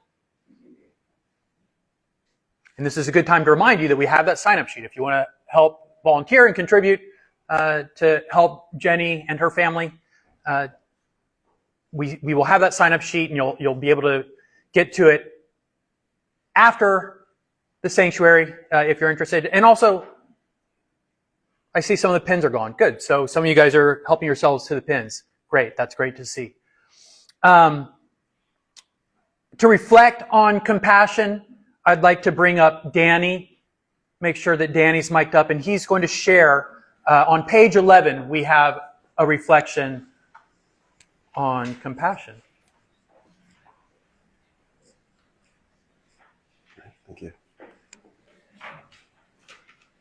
And this is a good time to remind you that we have that sign-up sheet. If you want to help volunteer and contribute to help Jenny and her family, we will have that sign-up sheet, and you'll be able to get to it after the sanctuary if you're interested. And also, I see some of the pins are gone. Good. So some of you guys are helping yourselves to the pins. Great. That's great to see. To reflect on compassion, I'd like to bring up Danny. Make sure that Danny's mic'd up, and he's going to share. On page 11, we have a reflection on compassion. Thank you.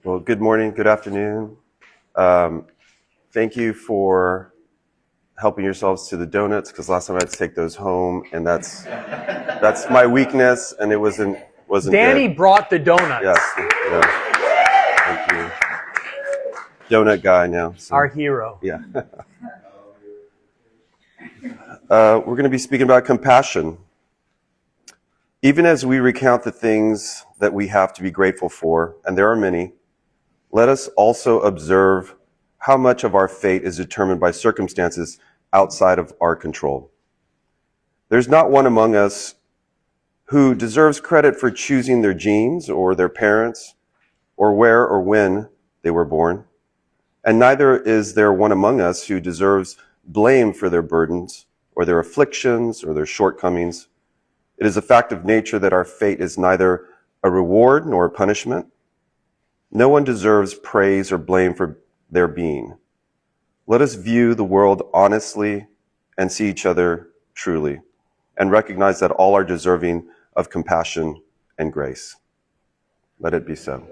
Well, good morning, good afternoon. Thank you for helping yourselves to the donuts, because last time I had to take those home, and that's my weakness, and it wasn't Danny good. Brought the donuts. Yes. Yeah. Thank you. Donut guy now. So. Our hero. Yeah. We're going to be speaking about compassion. Even as we recount the things that we have to be grateful for, and there are many, let us also observe how much of our fate is determined by circumstances outside of our control. There's not one among us who deserves credit for choosing their genes or their parents or where or when they were born. And neither is there one among us who deserves blame for their burdens or their afflictions or their shortcomings. It is a fact of nature that our fate is neither a reward nor a punishment. No one deserves praise or blame for their being. Let us view the world honestly and see each other truly, and recognize that all are deserving of compassion and grace. Let it be so.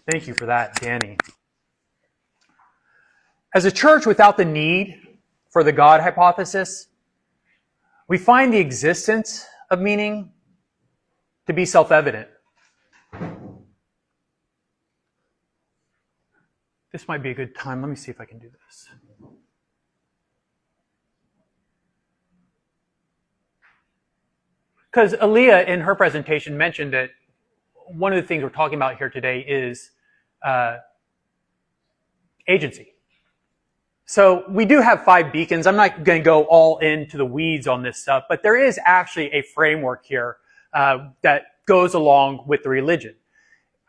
Thank you for that, Danny. As a church without the need for the God hypothesis, we find the existence of meaning to be self-evident. This might be a good time. Let me see if I can do this. Because Alia, in her presentation, mentioned that one of the things we're talking about here today is agency. So we do have 5 beacons. I'm not going to go all into the weeds on this stuff, but there is actually a framework here that goes along with the religion.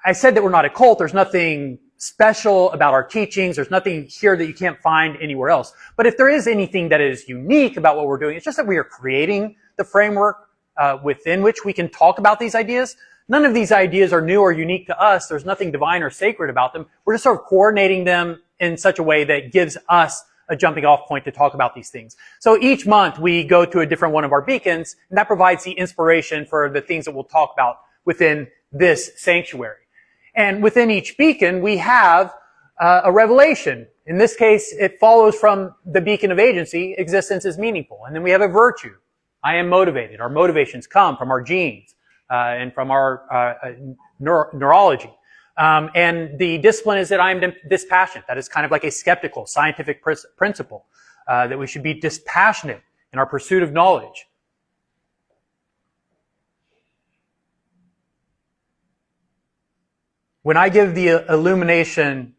I said that we're not a cult. There's nothing special about our teachings. There's nothing here that you can't find anywhere else. But if there is anything that is unique about what we're doing, it's just that we are creating the framework within which we can talk about these ideas, None of these ideas are new or unique to us. There's nothing divine or sacred about them. We're just sort of coordinating them in such a way that gives us a jumping off point to talk about these things. So each month we go to a different one of our beacons, and that provides the inspiration for the things that we'll talk about within this sanctuary. And within each beacon, we have a revelation. In this case, it follows from the beacon of agency, existence is meaningful. And then we have a virtue. I am motivated. Our motivations come from our genes and from our neurology. And the discipline is that I am dispassionate. That is kind of like a skeptical, scientific principle, that we should be dispassionate in our pursuit of knowledge. When I give the illumination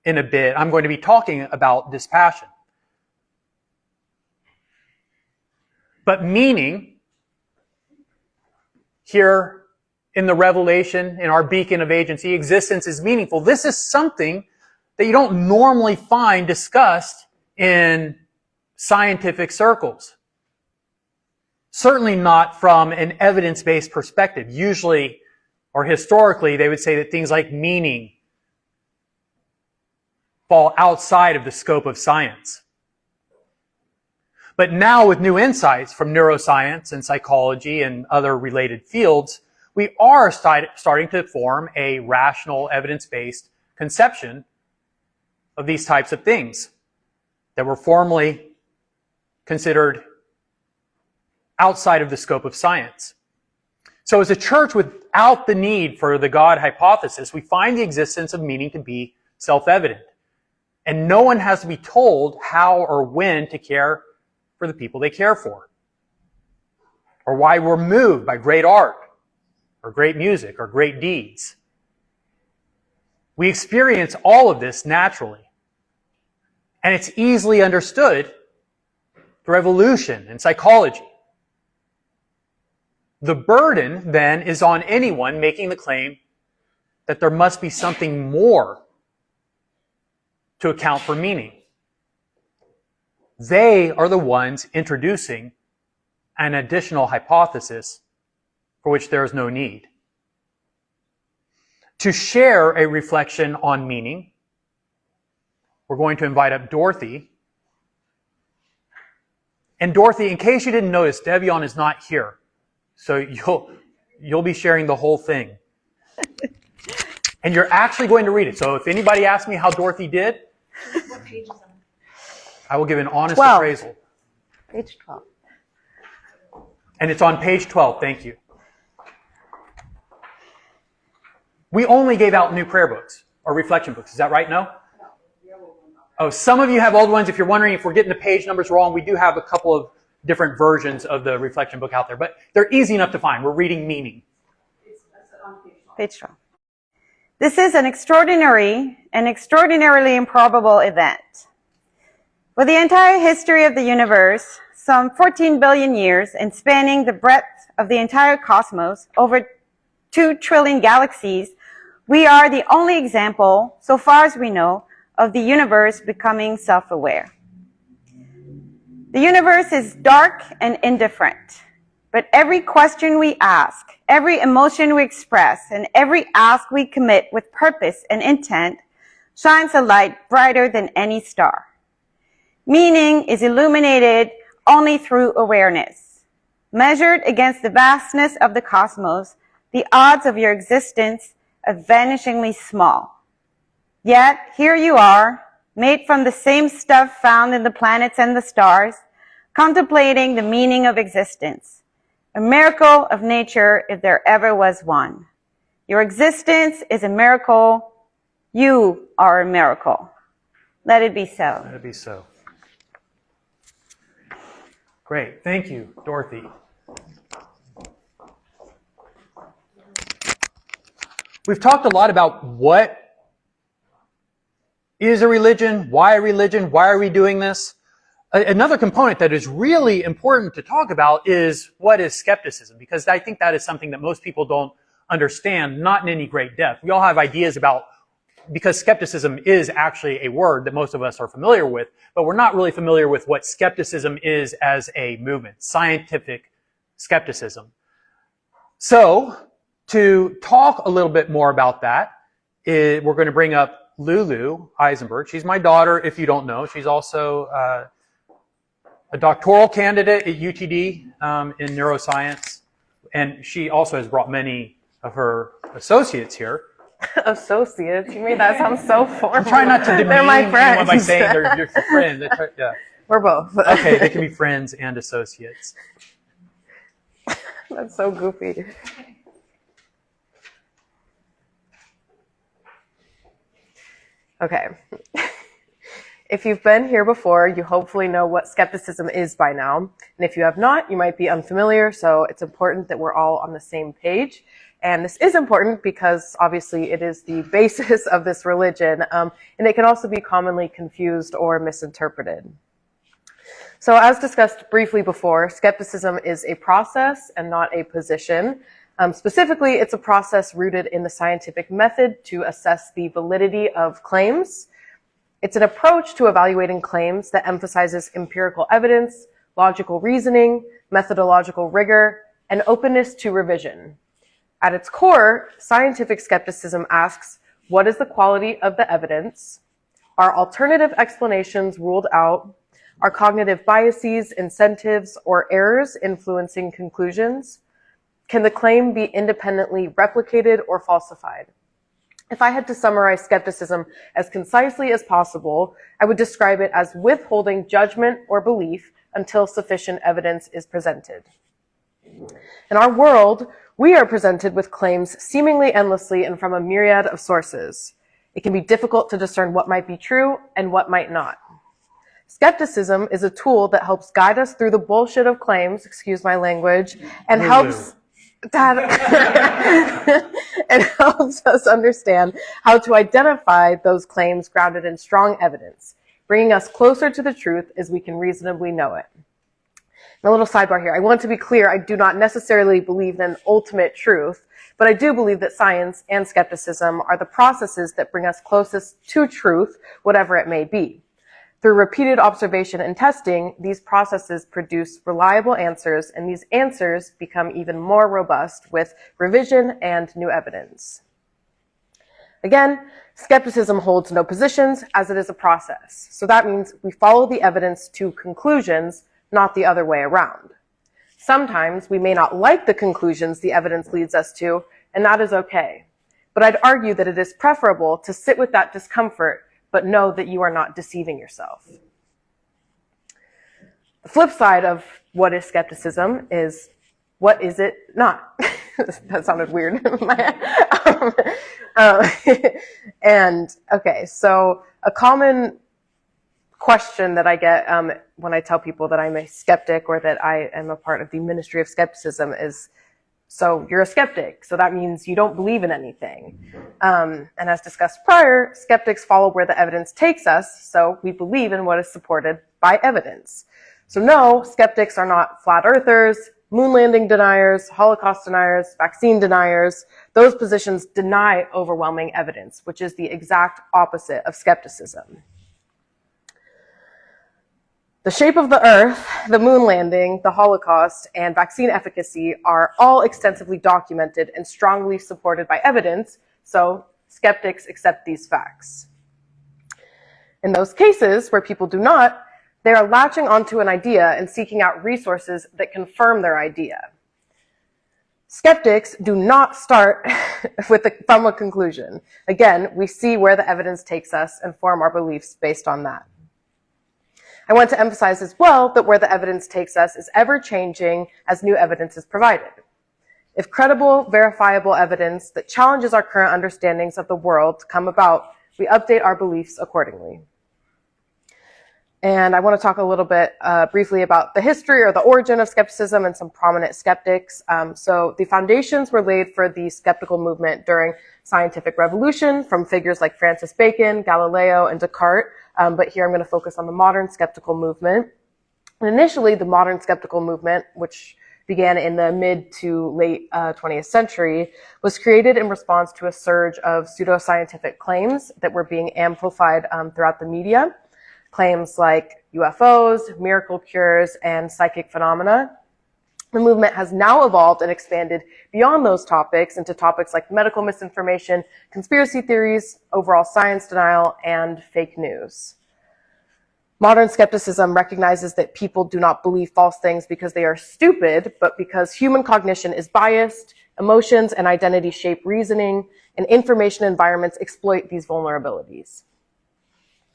in a bit, I'm going to be talking about dispassion. But meaning, here in the revelation, in our beacon of agency, existence is meaningful. This is something that you don't normally find discussed in scientific circles. Certainly not from an evidence-based perspective. Usually, or historically, they would say that things like meaning fall outside of the scope of science. But now with new insights from neuroscience and psychology and other related fields, we are starting to form a rational, evidence-based conception of these types of things that were formerly considered outside of the scope of science. So as a church without the need for the God hypothesis, we find the existence of meaning to be self-evident. And no one has to be told how or when to care for the people they care for, or why we're moved by great art, or great music, or great deeds. We experience all of this naturally. And it's easily understood through evolution and psychology. The burden, then, is on anyone making the claim that there must be something more to account for meaning. They are the ones introducing an additional hypothesis for which there is no need. To share a reflection on meaning, we're going to invite up Dorothee. And Dorothee, in case you didn't notice, Devion is not here. So you'll be sharing the whole thing. And you're actually going to read it. So if anybody asks me how Dorothee did, What page is on? I will give an honest 12. appraisal. Page 12. And it's on page 12. Thank you. We only gave out new prayer books or reflection books. Is that right? No? Oh, some of you have old ones. If you're wondering if we're getting the page numbers wrong, we do have a couple of different versions of the reflection book out there, but they're easy enough to find. We're reading meaning. Page 12. This is an extraordinary and extraordinarily improbable event. For the entire history of the universe, some 14 billion years, and spanning the breadth of the entire cosmos, over 2 trillion galaxies, we are the only example, so far as we know, of the universe becoming self-aware. The universe is dark and indifferent, but every question we ask, every emotion we express, and every ask we commit with purpose and intent shines a light brighter than any star. Meaning is illuminated only through awareness. Measured against the vastness of the cosmos, the odds of your existence are vanishingly small. Yet, here you are, made from the same stuff found in the planets and the stars, contemplating the meaning of existence. A miracle of nature if there ever was one. Your existence is a miracle. You are a miracle. Let it be so. Let it be so. Great. Thank you, Dorothee. We've talked a lot about what is a religion, why are we doing this? Another component that is really important to talk about is what is skepticism, because I think that is something that most people don't understand, not in any great depth. We all have ideas about, because skepticism is actually a word that most of us are familiar with, but we're not really familiar with what skepticism is as a movement, scientific skepticism. So, To talk a little bit more about that, we're going to bring up LuLu Eisenberg. She's my daughter, if you don't know. She's also a doctoral candidate at UTD in neuroscience, and she also has brought many of her associates here. Associates? You made that sound so formal. I'm trying not to demean They're my friends. anyone by saying they're your friends. Yeah. We're both. Okay, they can be friends and associates. That's so goofy. Okay. If you've been here before, you hopefully know what skepticism is by now. And if you have not, you might be unfamiliar, so it's important that we're all on the same page. And this is important because obviously it is the basis of this religion, and it can also be commonly confused or misinterpreted. So as discussed briefly before, skepticism is a process and not a position. Specifically, it's a process rooted in the scientific method to assess the validity of claims. It's an approach to evaluating claims that emphasizes empirical evidence, logical reasoning, methodological rigor, and openness to revision. At its core, scientific skepticism asks, what is the quality of the evidence? Are alternative explanations ruled out? Are cognitive biases, incentives, or errors influencing conclusions? Can the claim be independently replicated or falsified? If I had to summarize skepticism as concisely as possible, I would describe it as withholding judgment or belief until sufficient evidence is presented. In our world, we are presented with claims seemingly endlessly and from a myriad of sources. It can be difficult to discern what might be true and what might not. Skepticism is a tool that helps guide us through the bullshit of claims, excuse my language, and helps it helps us understand how to identify those claims grounded in strong evidence, bringing us closer to the truth as we can reasonably know it. And a little sidebar here. I want to be clear, I do not necessarily believe in ultimate truth, but I do believe that science and skepticism are the processes that bring us closest to truth, whatever it may be. Through repeated observation and testing, these processes produce reliable answers, and these answers become even more robust with revision and new evidence. Again, skepticism holds no positions as it is a process. So that means we follow the evidence to conclusions, not the other way around. Sometimes we may not like the conclusions the evidence leads us to, and that is okay. But I'd argue that it is preferable to sit with that discomfort but know that you are not deceiving yourself. The flip side of what is skepticism is, what is it not? That sounded weird. And okay, so a common question that I get when I tell people that I'm a skeptic or that I am a part of the Ministry of Skepticism is, so you're a skeptic, so that means you don't believe in anything. And as discussed prior, skeptics follow where the evidence takes us, so we believe in what is supported by evidence. So no, skeptics are not flat earthers, moon landing deniers, Holocaust deniers, vaccine deniers. Those positions deny overwhelming evidence, which is the exact opposite of skepticism. The shape of the Earth, the moon landing, the Holocaust, and vaccine efficacy are all extensively documented and strongly supported by evidence, so skeptics accept these facts. In those cases where people do not, they are latching onto an idea and seeking out resources that confirm their idea. Skeptics do not start from a conclusion. Again, we see where the evidence takes us and form our beliefs based on that. I want to emphasize as well that where the evidence takes us is ever changing as new evidence is provided. If credible, verifiable evidence that challenges our current understandings of the world come about, we update our beliefs accordingly. And I want to talk a little bit briefly about the history or the origin of skepticism and some prominent skeptics. So the foundations were laid for the skeptical movement during scientific revolution from figures like Francis Bacon, Galileo, and Descartes. But here I'm going to focus on the modern skeptical movement. And initially, the modern skeptical movement, which began in the mid to late 20th century, was created in response to a surge of pseudoscientific claims that were being amplified throughout the media. Claims like UFOs, miracle cures, and psychic phenomena. The movement has now evolved and expanded beyond those topics into topics like medical misinformation, conspiracy theories, overall science denial, and fake news. Modern skepticism recognizes that people do not believe false things because they are stupid, but because human cognition is biased, emotions and identity shape reasoning, and information environments exploit these vulnerabilities.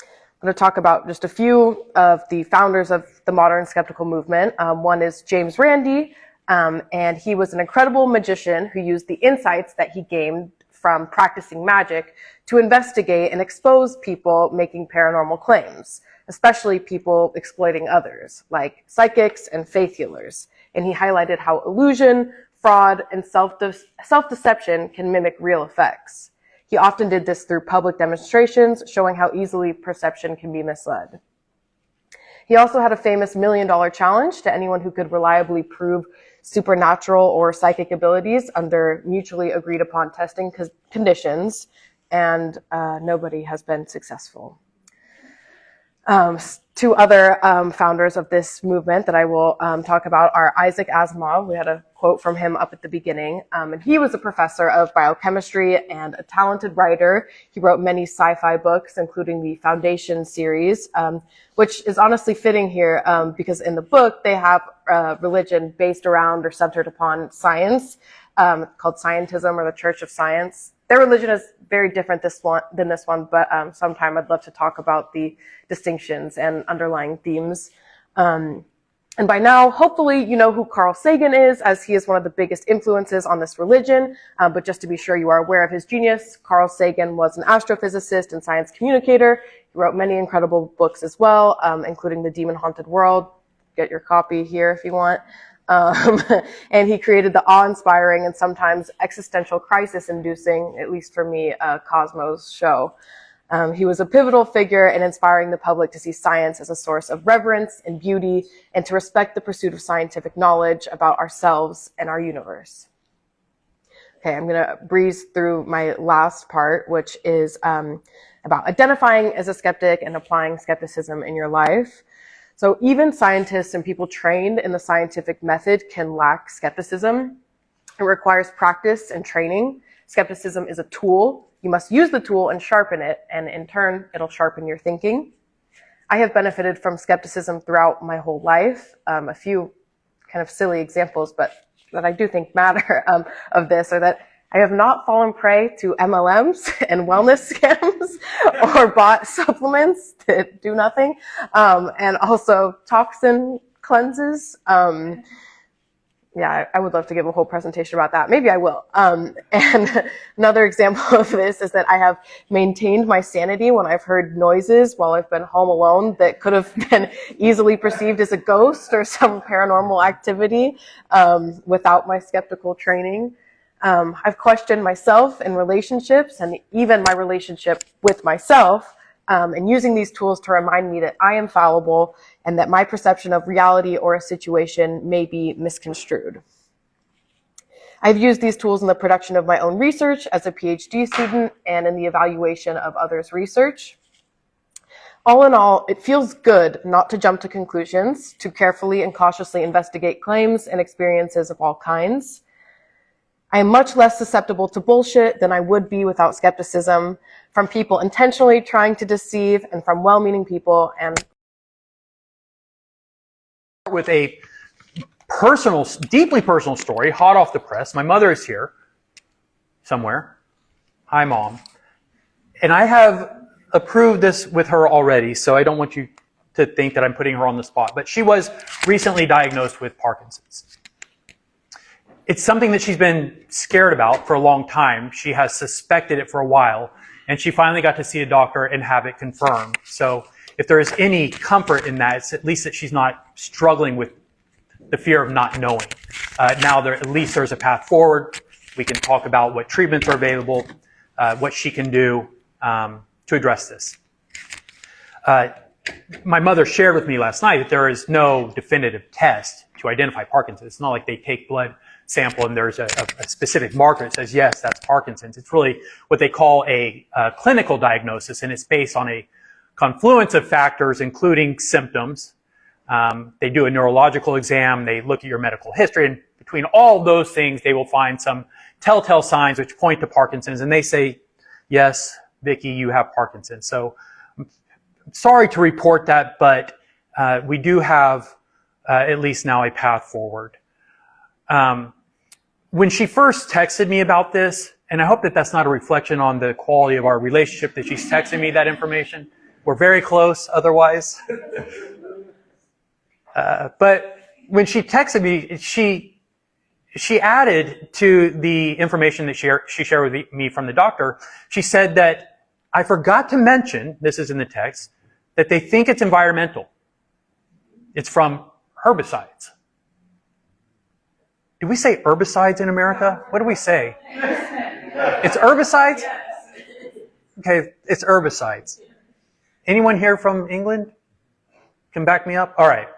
I'm going to talk about just a few of the founders of the modern skeptical movement. One is James Randi, and he was an incredible magician who used the insights that he gained from practicing magic to investigate and expose people making paranormal claims, especially people exploiting others, like psychics and faith healers. And he highlighted how illusion, fraud, and self-deception can mimic real effects. He often did this through public demonstrations, showing how easily perception can be misled. He also had a famous $1 million challenge to anyone who could reliably prove supernatural or psychic abilities under mutually agreed upon testing conditions, and nobody has been successful. Two other founders of this movement that I will talk about are Isaac Asimov. We had a quote from him up at the beginning. And he was a professor of biochemistry and a talented writer. He wrote many sci-fi books, including the Foundation series, which is honestly fitting here because in the book they have religion based around or centered upon science, called Scientism or the Church of Science. Their religion is very different than this one, but sometime I'd love to talk about the distinctions and underlying themes. And by now, hopefully, you know who Carl Sagan is, as he is one of the biggest influences on this religion. But just to be sure you are aware of his genius, Carl Sagan was an astrophysicist and science communicator. He wrote many incredible books as well, including The Demon Haunted World. Get your copy here if you want. And he created the awe-inspiring and sometimes existential crisis-inducing, at least for me, Cosmos show. He was a pivotal figure in inspiring the public to see science as a source of reverence and beauty and to respect the pursuit of scientific knowledge about ourselves and our universe. Okay, I'm going to breeze through my last part, which is about identifying as a skeptic and applying skepticism in your life. So even scientists and people trained in the scientific method can lack skepticism. It requires practice and training. Skepticism is a tool. You must use the tool and sharpen it, and in turn, it'll sharpen your thinking. I have benefited from skepticism throughout my whole life. A few kind of silly examples, but that I do think matter of this are that I have not fallen prey to MLMs and wellness scams or bought supplements that do nothing, and also toxin cleanses. Yeah, I would love to give a whole presentation about that. Maybe I will. And another example of this is that I have maintained my sanity when I've heard noises while I've been home alone that could have been easily perceived as a ghost or some paranormal activity without my skeptical training. I've questioned myself in relationships and even my relationship with myself, and using these tools to remind me that I am fallible and that my perception of reality or a situation may be misconstrued. I've used these tools in the production of my own research as a PhD student and in the evaluation of others' research. All in all, it feels good not to jump to conclusions, to carefully and cautiously investigate claims and experiences of all kinds. I am much less susceptible to bullshit than I would be without skepticism, from people intentionally trying to deceive and from well-meaning people. And with a personal, deeply personal story, hot off the press. My mother is here somewhere. Hi, Mom. And I have approved this with her already, so I don't want you to think that I'm putting her on the spot. But she was recently diagnosed with Parkinson's. It's something that she's been scared about for a long time. She has suspected it for a while, and she finally got to see a doctor and have it confirmed. So if there is any comfort in that, it's at least that she's not struggling with the fear of not knowing. Now at least there's a path forward. We can talk about what treatments are available, what she can do to address this. My mother shared with me last night that there is no definitive test to identify Parkinson's. It's not like they take blood sample and there's a specific marker that says, yes, that's Parkinson's. It's really what they call a clinical diagnosis, and it's based on a confluence of factors, including symptoms, They do a neurological exam. They look at your medical history. And between all those things, they will find some telltale signs which point to Parkinson's. And they say, yes, Vicky, you have Parkinson's. So I'm sorry to report that, but we do have at least now a path forward. When she first texted me about this, and I hope that that's not a reflection on the quality of our relationship that she's texting me that information. We're very close otherwise. But when she texted me, she added to the information that she shared with me from the doctor. She said that I forgot to mention, this is in the text, that they think it's environmental. It's from herbicides. Do we say herbicides in America? What do we say? It's herbicides? Okay, it's herbicides. Anyone here from England can back me up? All right.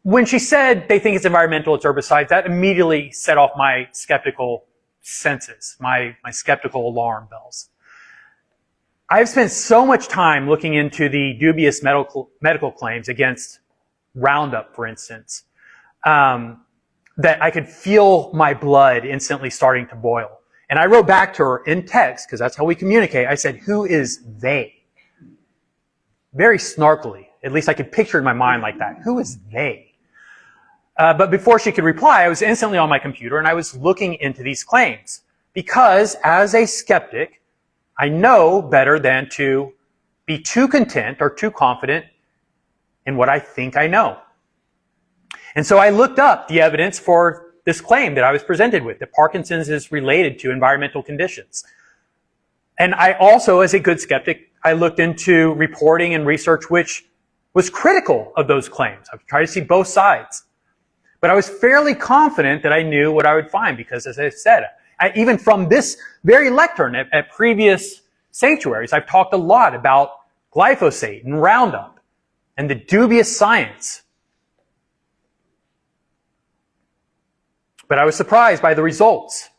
When she said they think it's environmental, it's herbicides, that immediately set off my skeptical senses, my skeptical alarm bells. I've spent so much time looking into the dubious medical claims against Roundup, for instance, that I could feel my blood instantly starting to boil. And I wrote back to her in text, because that's how we communicate. I said, who is they? Very snarkily. At least I could picture it in my mind like that. Who is they? But before she could reply, I was instantly on my computer and I was looking into these claims. Because as a skeptic, I know better than to be too content or too confident in what I think I know. And so I looked up the evidence for this claim that I was presented with, that Parkinson's is related to environmental conditions. And I also, as a good skeptic, I looked into reporting and research which was critical of those claims. I tried to see both sides. But I was fairly confident that I knew what I would find because, as I said, even from this very lectern at previous sanctuaries, I've talked a lot about glyphosate and Roundup and the dubious science. But I was surprised by the results.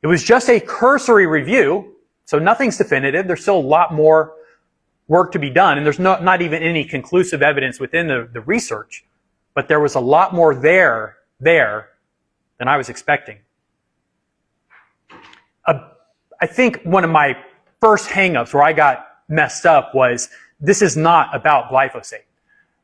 It was just a cursory review, so nothing's definitive. There's still a lot more work to be done, and there's not even any conclusive evidence within the research. But there was a lot more there than I was expecting. I think one of my first hang-ups where I got messed up was this is not about glyphosate.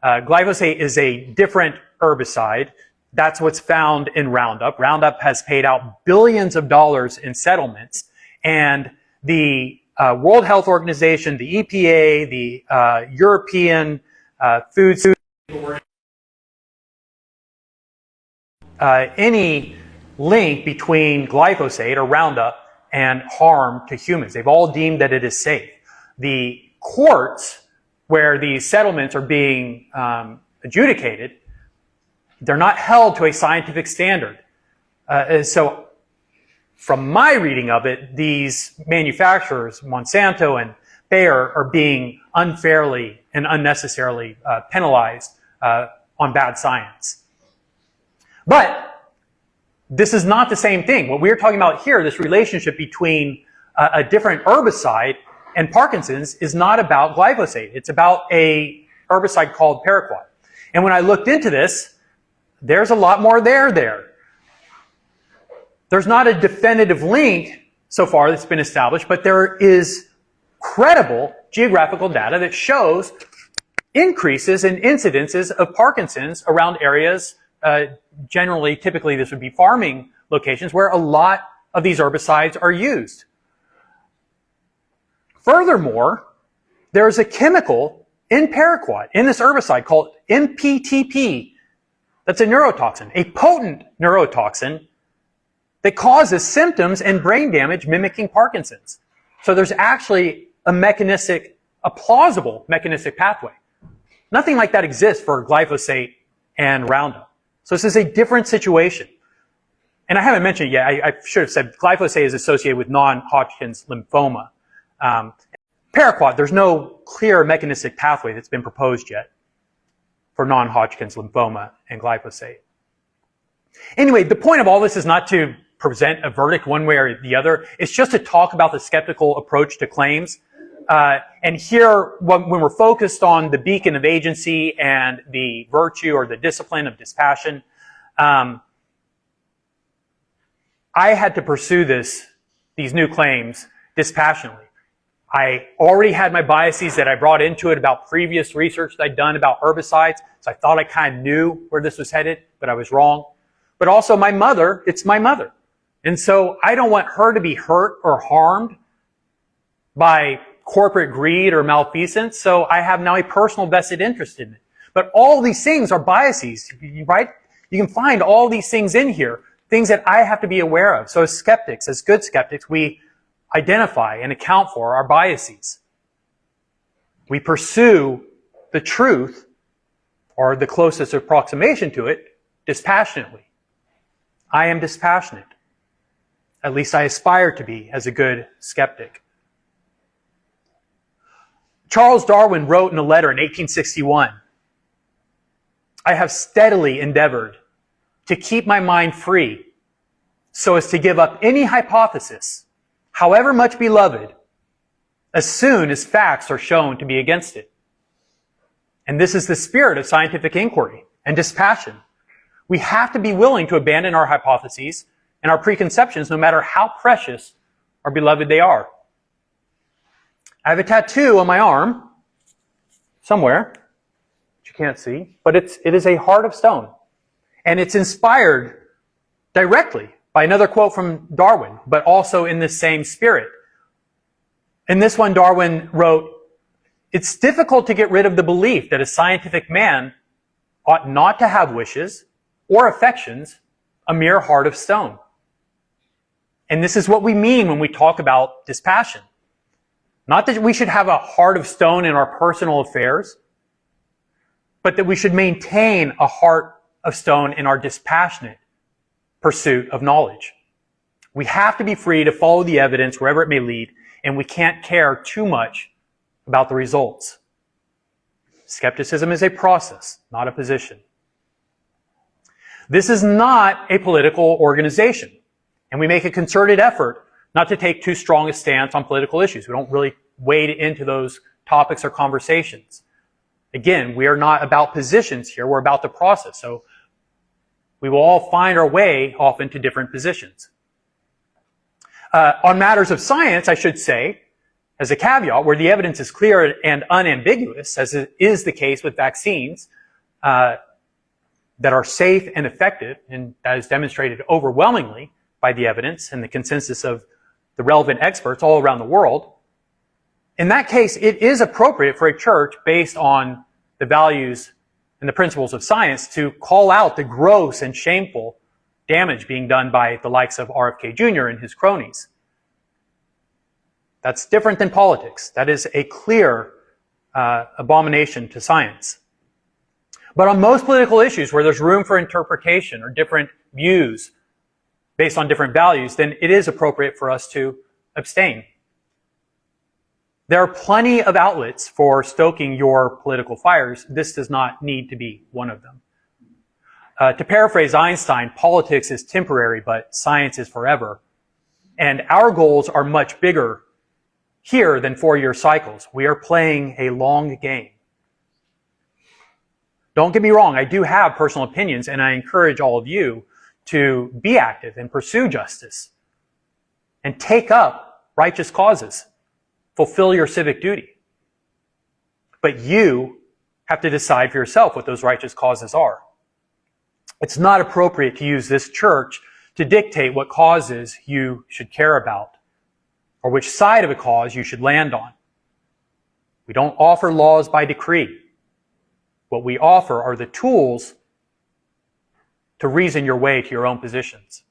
Glyphosate is a different herbicide. That's what's found in Roundup. Roundup has paid out billions of dollars in settlements, and the World Health Organization, the EPA, the European Food any link between glyphosate or Roundup and harm to humans. They've all deemed that it is safe. The courts where these settlements are being adjudicated, they're not held to a scientific standard. So from my reading of it, these manufacturers, Monsanto and Bayer, are being unfairly and unnecessarily penalized on bad science. But this is not the same thing. What we're talking about here, this relationship between a different herbicide and Parkinson's, is not about glyphosate. It's about a herbicide called paraquat. And when I looked into this, there's a lot more there. There's not a definitive link so far that's been established, but there is credible geographical data that shows increases in incidences of Parkinson's around areas, generally, typically this would be farming locations, where a lot of these herbicides are used. Furthermore, there's a chemical in paraquat, in this herbicide, called MPTP. That's a neurotoxin, a potent neurotoxin that causes symptoms and brain damage mimicking Parkinson's. So there's actually a plausible mechanistic pathway. Nothing like that exists for glyphosate and Roundup. So this is a different situation. And I haven't mentioned yet, I should have said glyphosate is associated with non-Hodgkin's lymphoma. Paraquat, there's no clear mechanistic pathway that's been proposed yet for non-Hodgkin's lymphoma and glyphosate. Anyway, the point of all this is not to present a verdict one way or the other. It's just to talk about the skeptical approach to claims. And here, when we're focused on the beacon of agency and the virtue or the discipline of dispassion, I had to pursue these new claims dispassionately. I already had my biases that I brought into it about previous research that I'd done about herbicides, so I thought I kind of knew where this was headed, but I was wrong. But also my mother, it's my mother. And so I don't want her to be hurt or harmed by corporate greed or malfeasance, so I have now a personal vested interest in it. But all these things are biases, right? You can find all these things in here, things that I have to be aware of. So as skeptics, as good skeptics, we identify and account for our biases. We pursue the truth, or the closest approximation to it, dispassionately. I am dispassionate. At least I aspire to be as a good skeptic. Charles Darwin wrote in a letter in 1861, I have steadily endeavored to keep my mind free so as to give up any hypothesis, however much beloved, as soon as facts are shown to be against it. And this is the spirit of scientific inquiry and dispassion. We have to be willing to abandon our hypotheses and our preconceptions, no matter how precious or beloved they are. I have a tattoo on my arm, somewhere, which you can't see, but it is a heart of stone. And it's inspired directly by another quote from Darwin, but also in this same spirit. In this one, Darwin wrote, it's difficult to get rid of the belief that a scientific man ought not to have wishes or affections, a mere heart of stone. And this is what we mean when we talk about dispassion. Not that we should have a heart of stone in our personal affairs, but that we should maintain a heart of stone in our dispassionate pursuit of knowledge. We have to be free to follow the evidence wherever it may lead, and we can't care too much about the results. Skepticism is a process, not a position. This is not a political organization, and we make a concerted effort not to take too strong a stance on political issues. We don't really wade into those topics or conversations. Again, we are not about positions here, we're about the process. So we will all find our way off into different positions. On matters of science, I should say, as a caveat, where the evidence is clear and unambiguous, as is the case with vaccines that are safe and effective, and that is demonstrated overwhelmingly by the evidence and the consensus of the relevant experts all around the world. In that case, it is appropriate for a church, based on the values and the principles of science, to call out the gross and shameful damage being done by the likes of RFK Jr. and his cronies. That's different than politics. That is a clear abomination to science. But on most political issues where there's room for interpretation or different views based on different values, then it is appropriate for us to abstain. There are plenty of outlets for stoking your political fires. This does not need to be one of them. To paraphrase Einstein, politics is temporary, but science is forever. And our goals are much bigger here than 4-year cycles. We are playing a long game. Don't get me wrong, I do have personal opinions, and I encourage all of you to be active and pursue justice and take up righteous causes. Fulfill your civic duty. But you have to decide for yourself what those righteous causes are. It's not appropriate to use this church to dictate what causes you should care about or which side of a cause you should land on. We don't offer laws by decree. What we offer are the tools to reason your way to your own positions.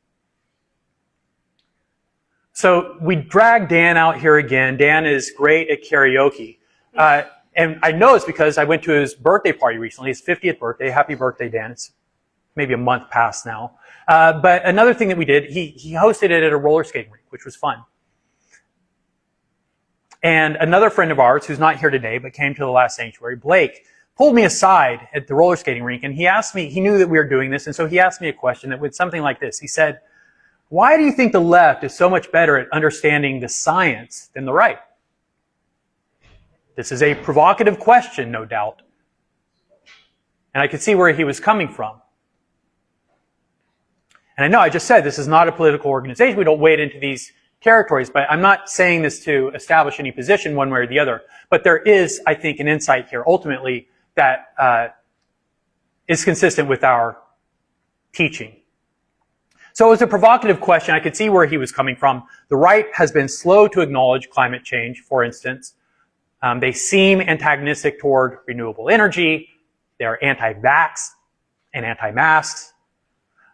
So we dragged Dan out here again. Dan is great at karaoke. And I know it's because I went to his birthday party recently, his 50th birthday. Happy birthday, Dan. It's maybe a month past now. But another thing that we did, he hosted it at a roller skating rink, which was fun. And another friend of ours, who's not here today, but came to the last sanctuary, Blake, pulled me aside at the roller skating rink, and he asked me, he knew that we were doing this, and so he asked me a question that was something like this. He said, why do you think the left is so much better at understanding the science than the right? This is a provocative question, no doubt. And I could see where he was coming from. And I know I just said this is not a political organization. We don't wade into these territories, but I'm not saying this to establish any position one way or the other. But there is, I think, an insight here ultimately that is consistent with our teaching. So it was a provocative question. I could see where he was coming from. The right has been slow to acknowledge climate change, for instance. They seem antagonistic toward renewable energy. They're anti-vax and anti-masks.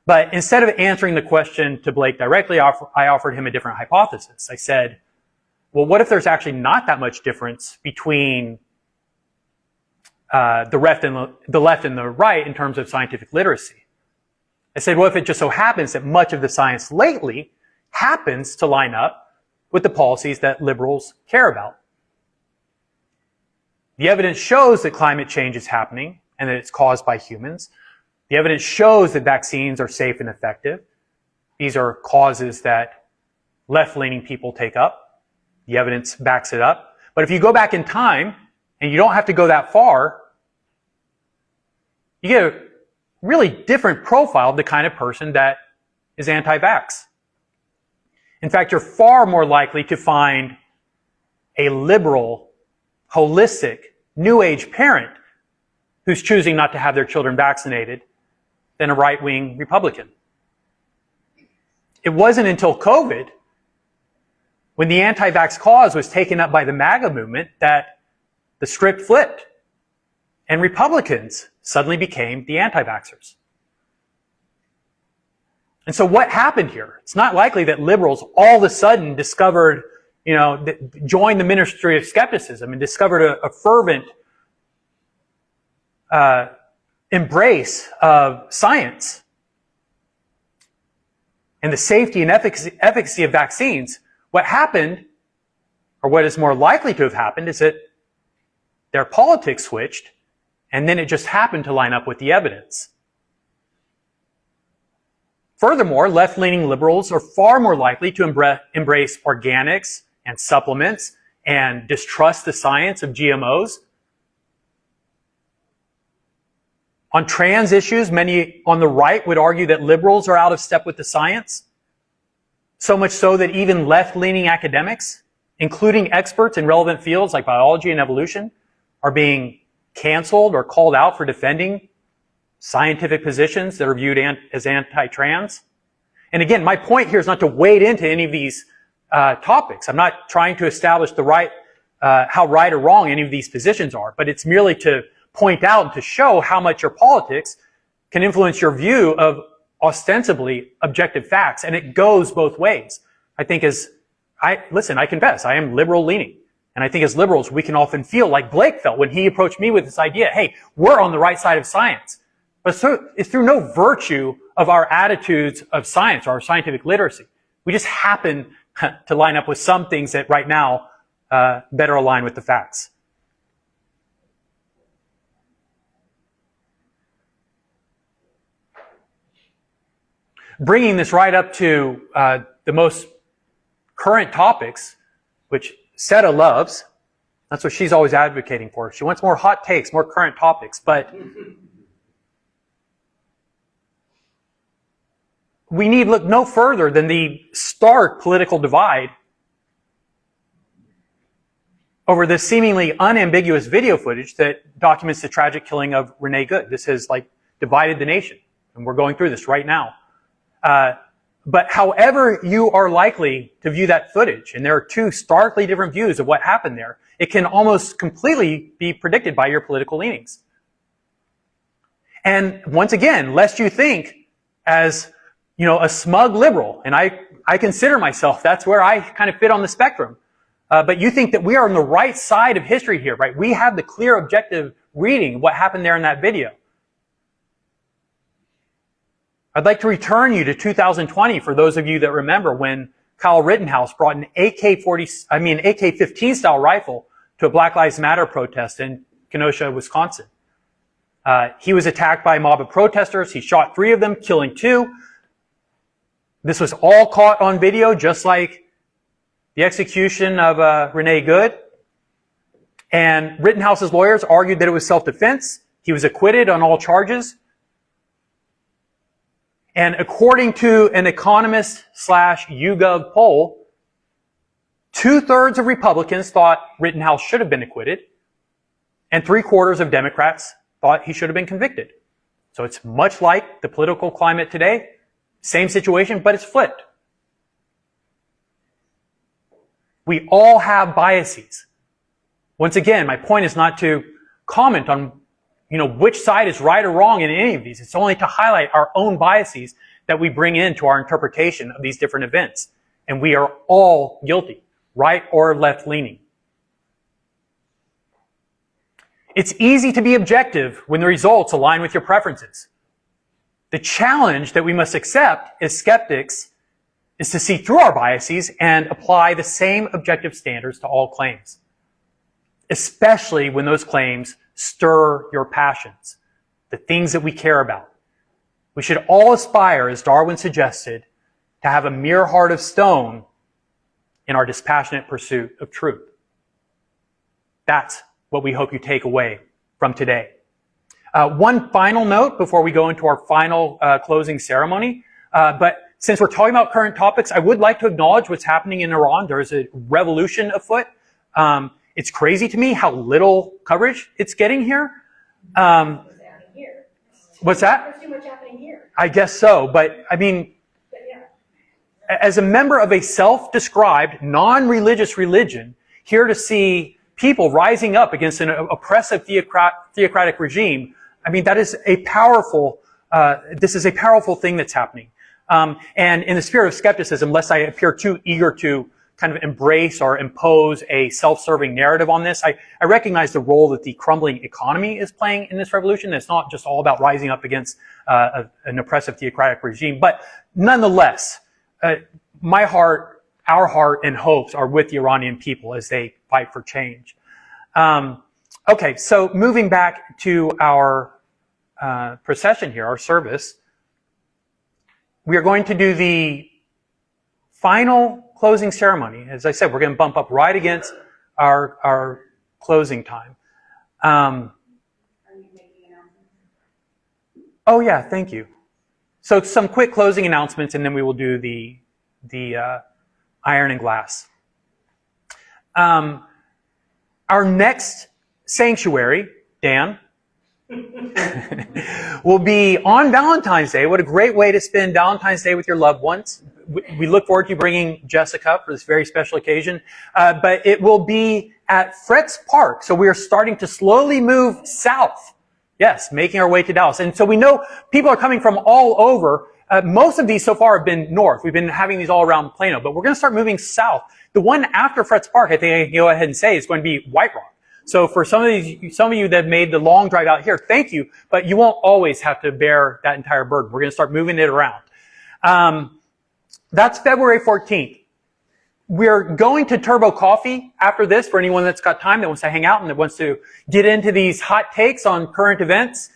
But instead of answering the question to Blake directly, I offered him a different hypothesis. I said, well, what if there's actually not that much difference between the left and the right in terms of scientific literacy? I said, well, if it just so happens that much of the science lately happens to line up with the policies that liberals care about. The evidence shows that climate change is happening and that it's caused by humans. The evidence shows that vaccines are safe and effective. These are causes that left-leaning people take up. The evidence backs it up. But if you go back in time, and you don't have to go that far, you get a really different profile of the kind of person that is anti-vax. In fact, you're far more likely to find a liberal, holistic, New Age parent who's choosing not to have their children vaccinated than a right-wing Republican. It wasn't until COVID, when the anti-vax cause was taken up by the MAGA movement, that the script flipped and Republicans suddenly became the anti-vaxxers. And so what happened here? It's not likely that liberals all of a sudden discovered, joined the Ministry of Skepticism and discovered a fervent embrace of science and the safety and efficacy of vaccines. What happened, or what is more likely to have happened, is that their politics switched, and then it just happened to line up with the evidence. Furthermore, left-leaning liberals are far more likely to embrace organics and supplements and distrust the science of GMOs. On trans issues, many on the right would argue that liberals are out of step with the science. So much so that even left-leaning academics, including experts in relevant fields like biology and evolution, are being canceled or called out for defending scientific positions that are viewed as anti-trans. And again, my point here is not to wade into any of these topics. I'm not trying to establish how right or wrong any of these positions are, but it's merely to point out and to show how much your politics can influence your view of ostensibly objective facts. And it goes both ways. I think I confess, I am liberal leaning. And I think as liberals, we can often feel like Blake felt when he approached me with this idea, hey, we're on the right side of science. But it's through no virtue of our attitudes of science or our scientific literacy. We just happen to line up with some things that right now better align with the facts. Bringing this right up to the most current topics, which Sera loves. That's what she's always advocating for. She wants more hot takes, more current topics. But we need look no further than the stark political divide over this seemingly unambiguous video footage that documents the tragic killing of Renee Good. This has divided the nation, and we're going through this right now. But however you are likely to view that footage, and there are two starkly different views of what happened there, it can almost completely be predicted by your political leanings. And once again, lest you think as, a smug liberal, and I consider myself, that's where I kind of fit on the spectrum. But you think that we are on the right side of history here, right? We have the clear objective reading of what happened there in that video. I'd like to return you to 2020 for those of you that remember when Kyle Rittenhouse brought an AK-15 style rifle to a Black Lives Matter protest in Kenosha, Wisconsin. He was attacked by a mob of protesters. He shot 3 of them, killing 2. This was all caught on video, just like the execution of Renee Good. And Rittenhouse's lawyers argued that it was self-defense. He was acquitted on all charges. And according to an Economist/YouGov poll, 2/3 of Republicans thought Rittenhouse should have been acquitted, and 3/4 of Democrats thought he should have been convicted. So it's much like the political climate today. Same situation, but it's flipped. We all have biases. Once again, my point is not to comment on which side is right or wrong in any of these. It's only to highlight our own biases that we bring into our interpretation of these different events. And we are all guilty, right or left-leaning. It's easy to be objective when the results align with your preferences. The challenge that we must accept as skeptics is to see through our biases and apply the same objective standards to all claims, especially when those claims stir your passions, the things that we care about. We should all aspire, as Darwin suggested, to have a mere heart of stone in our dispassionate pursuit of truth. That's what we hope you take away from today. One final note before we go into our final closing ceremony, but since we're talking about current topics, I would like to acknowledge what's happening in Iran. There's a revolution afoot. It's crazy to me how little coverage it's getting here. What's that? There's too much happening here. I guess so, but I mean, as a member of a self-described non-religious religion, here to see people rising up against an oppressive theocratic regime, I mean, that is a powerful, this is a powerful thing that's happening. And in the spirit of skepticism, lest I appear too eager to kind of embrace or impose a self-serving narrative on this, I recognize the role that the crumbling economy is playing in this revolution. It's not just all about rising up against an oppressive theocratic regime, but nonetheless, my heart, our heart and hopes are with the Iranian people as they fight for change. Okay, so moving back to our procession here, our service, we are going to do the final closing ceremony. As I said, we're going to bump up right against our closing time. Are you making announcements? Oh yeah, thank you. So some quick closing announcements, and then we will do the iron and glass. Our next sanctuary, Dan, will be on Valentine's Day. What a great way to spend Valentine's Day with your loved ones. We look forward to you bringing Jessica for this very special occasion. But it will be at Fretz Park. So we are starting to slowly move south. Yes, making our way to Dallas. And so we know people are coming from all over. Most of these so far have been north. We've been having these all around Plano. But we're going to start moving south. The one after Fretz Park, I think I can go ahead and say, is going to be White Rock. So for some of you that have made the long drive out here, thank you. But you won't always have to bear that entire burden. We're going to start moving it around. That's February 14th. We're going to Turbo Coffee after this for anyone that's got time, that wants to hang out and that wants to get into these hot takes on current events,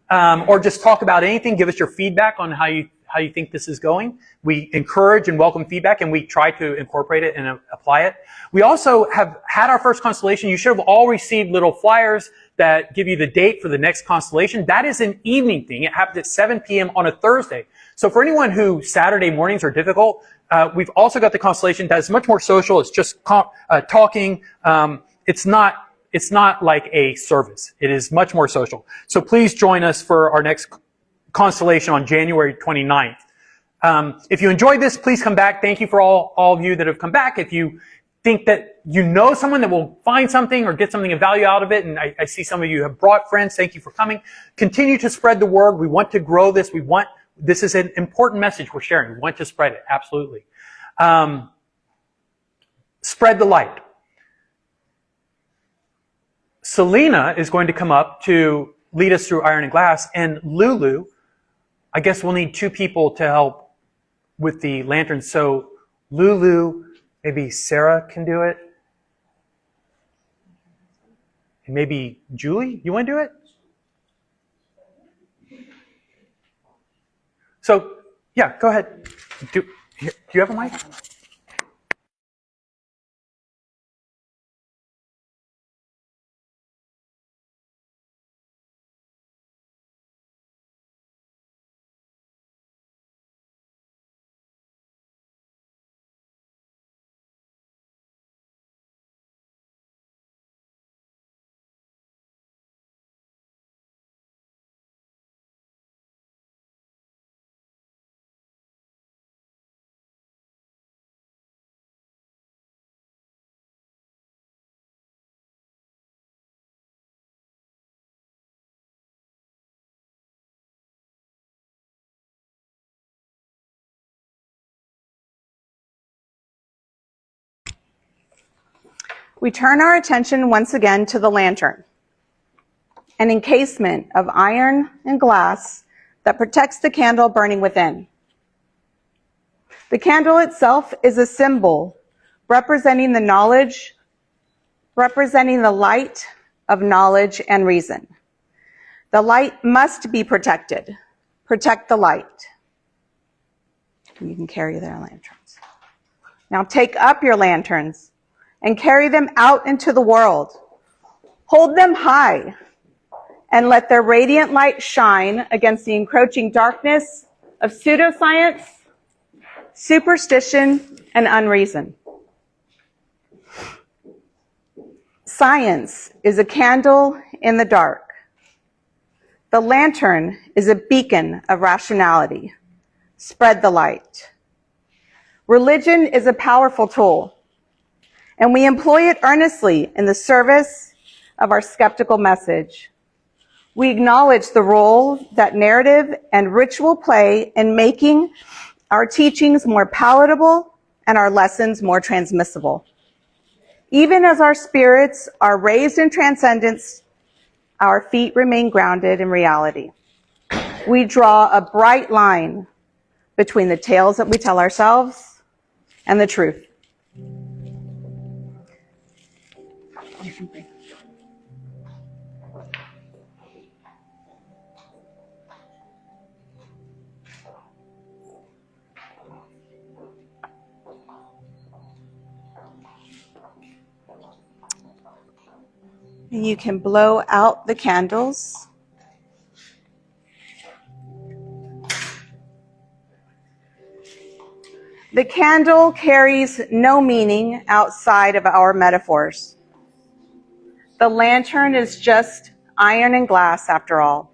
or just talk about anything. Give us your feedback on how you think this is going. We encourage and welcome feedback, and we try to incorporate it and apply it. We also have had our first constellation. You should have all received little flyers that give you the date for the next constellation. That is an evening thing. It happens at 7 p.m. on a Thursday. So for anyone who Saturday mornings are difficult, we've also got the constellation that is much more social. It's just talking. It's not like a service. It is much more social. So please join us for our next constellation on January 29th. If you enjoyed this, please come back. Thank you for all of you that have come back. If you think that you know someone that will find something or get something of value out of it, and I see some of you have brought friends, thank you for coming. Continue to spread the word. We want to grow this. This is an important message we're sharing. We want to spread it, absolutely. Spread the light. Celina is going to come up to lead us through Iron and Glass, and LuLu, I guess we'll need 2 people to help with the lanterns. So LuLu, maybe Sera can do it. And maybe Julie, you want to do it? So, yeah, go ahead. Do you have a mic? We turn our attention once again to the lantern, an encasement of iron and glass that protects the candle burning within. The candle itself is a symbol representing the light of knowledge and reason. The light must be protected. Protect the light. You can carry their lanterns. Now take up your lanterns and carry them out into the world. Hold them high and let their radiant light shine against the encroaching darkness of pseudoscience, superstition, and unreason. Science is a candle in the dark. The lantern is a beacon of rationality. Spread the light. Religion is a powerful tool, and we employ it earnestly in the service of our skeptical message. We acknowledge the role that narrative and ritual play in making our teachings more palatable and our lessons more transmissible. Even as our spirits are raised in transcendence, our feet remain grounded in reality. We draw a bright line between the tales that we tell ourselves and the truth. And you can blow out the candles. The candle carries no meaning outside of our metaphors. The lantern is just iron and glass, after all.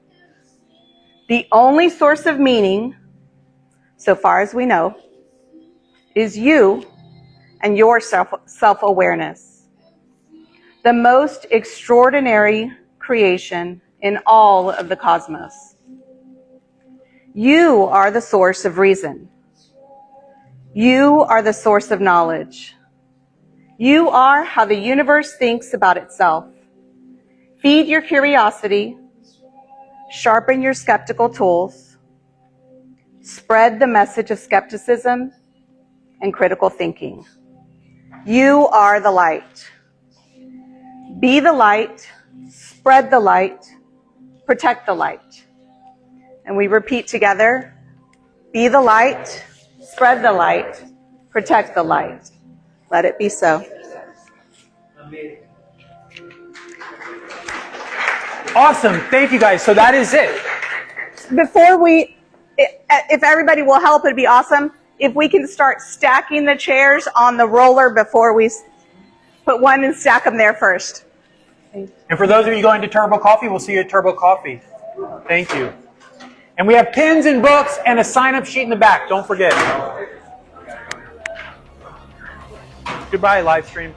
The only source of meaning, so far as we know, is you and your self-awareness. The most extraordinary creation in all of the cosmos. You are the source of reason. You are the source of knowledge. You are how the universe thinks about itself. Feed your curiosity, sharpen your skeptical tools, spread the message of skepticism and critical thinking. You are the light. Be the light, spread the light, protect the light. And we repeat together, be the light, spread the light, protect the light. Let it be so. Awesome. Thank you, guys. So that is it. Before if everybody will help, it'd be awesome if we can start stacking the chairs on the roller before we put one and stack them there first. And for those of you going to Turbo Coffee, we'll see you at Turbo Coffee. Thank you. And we have pins and books and a sign-up sheet in the back. Don't forget. Goodbye, live stream.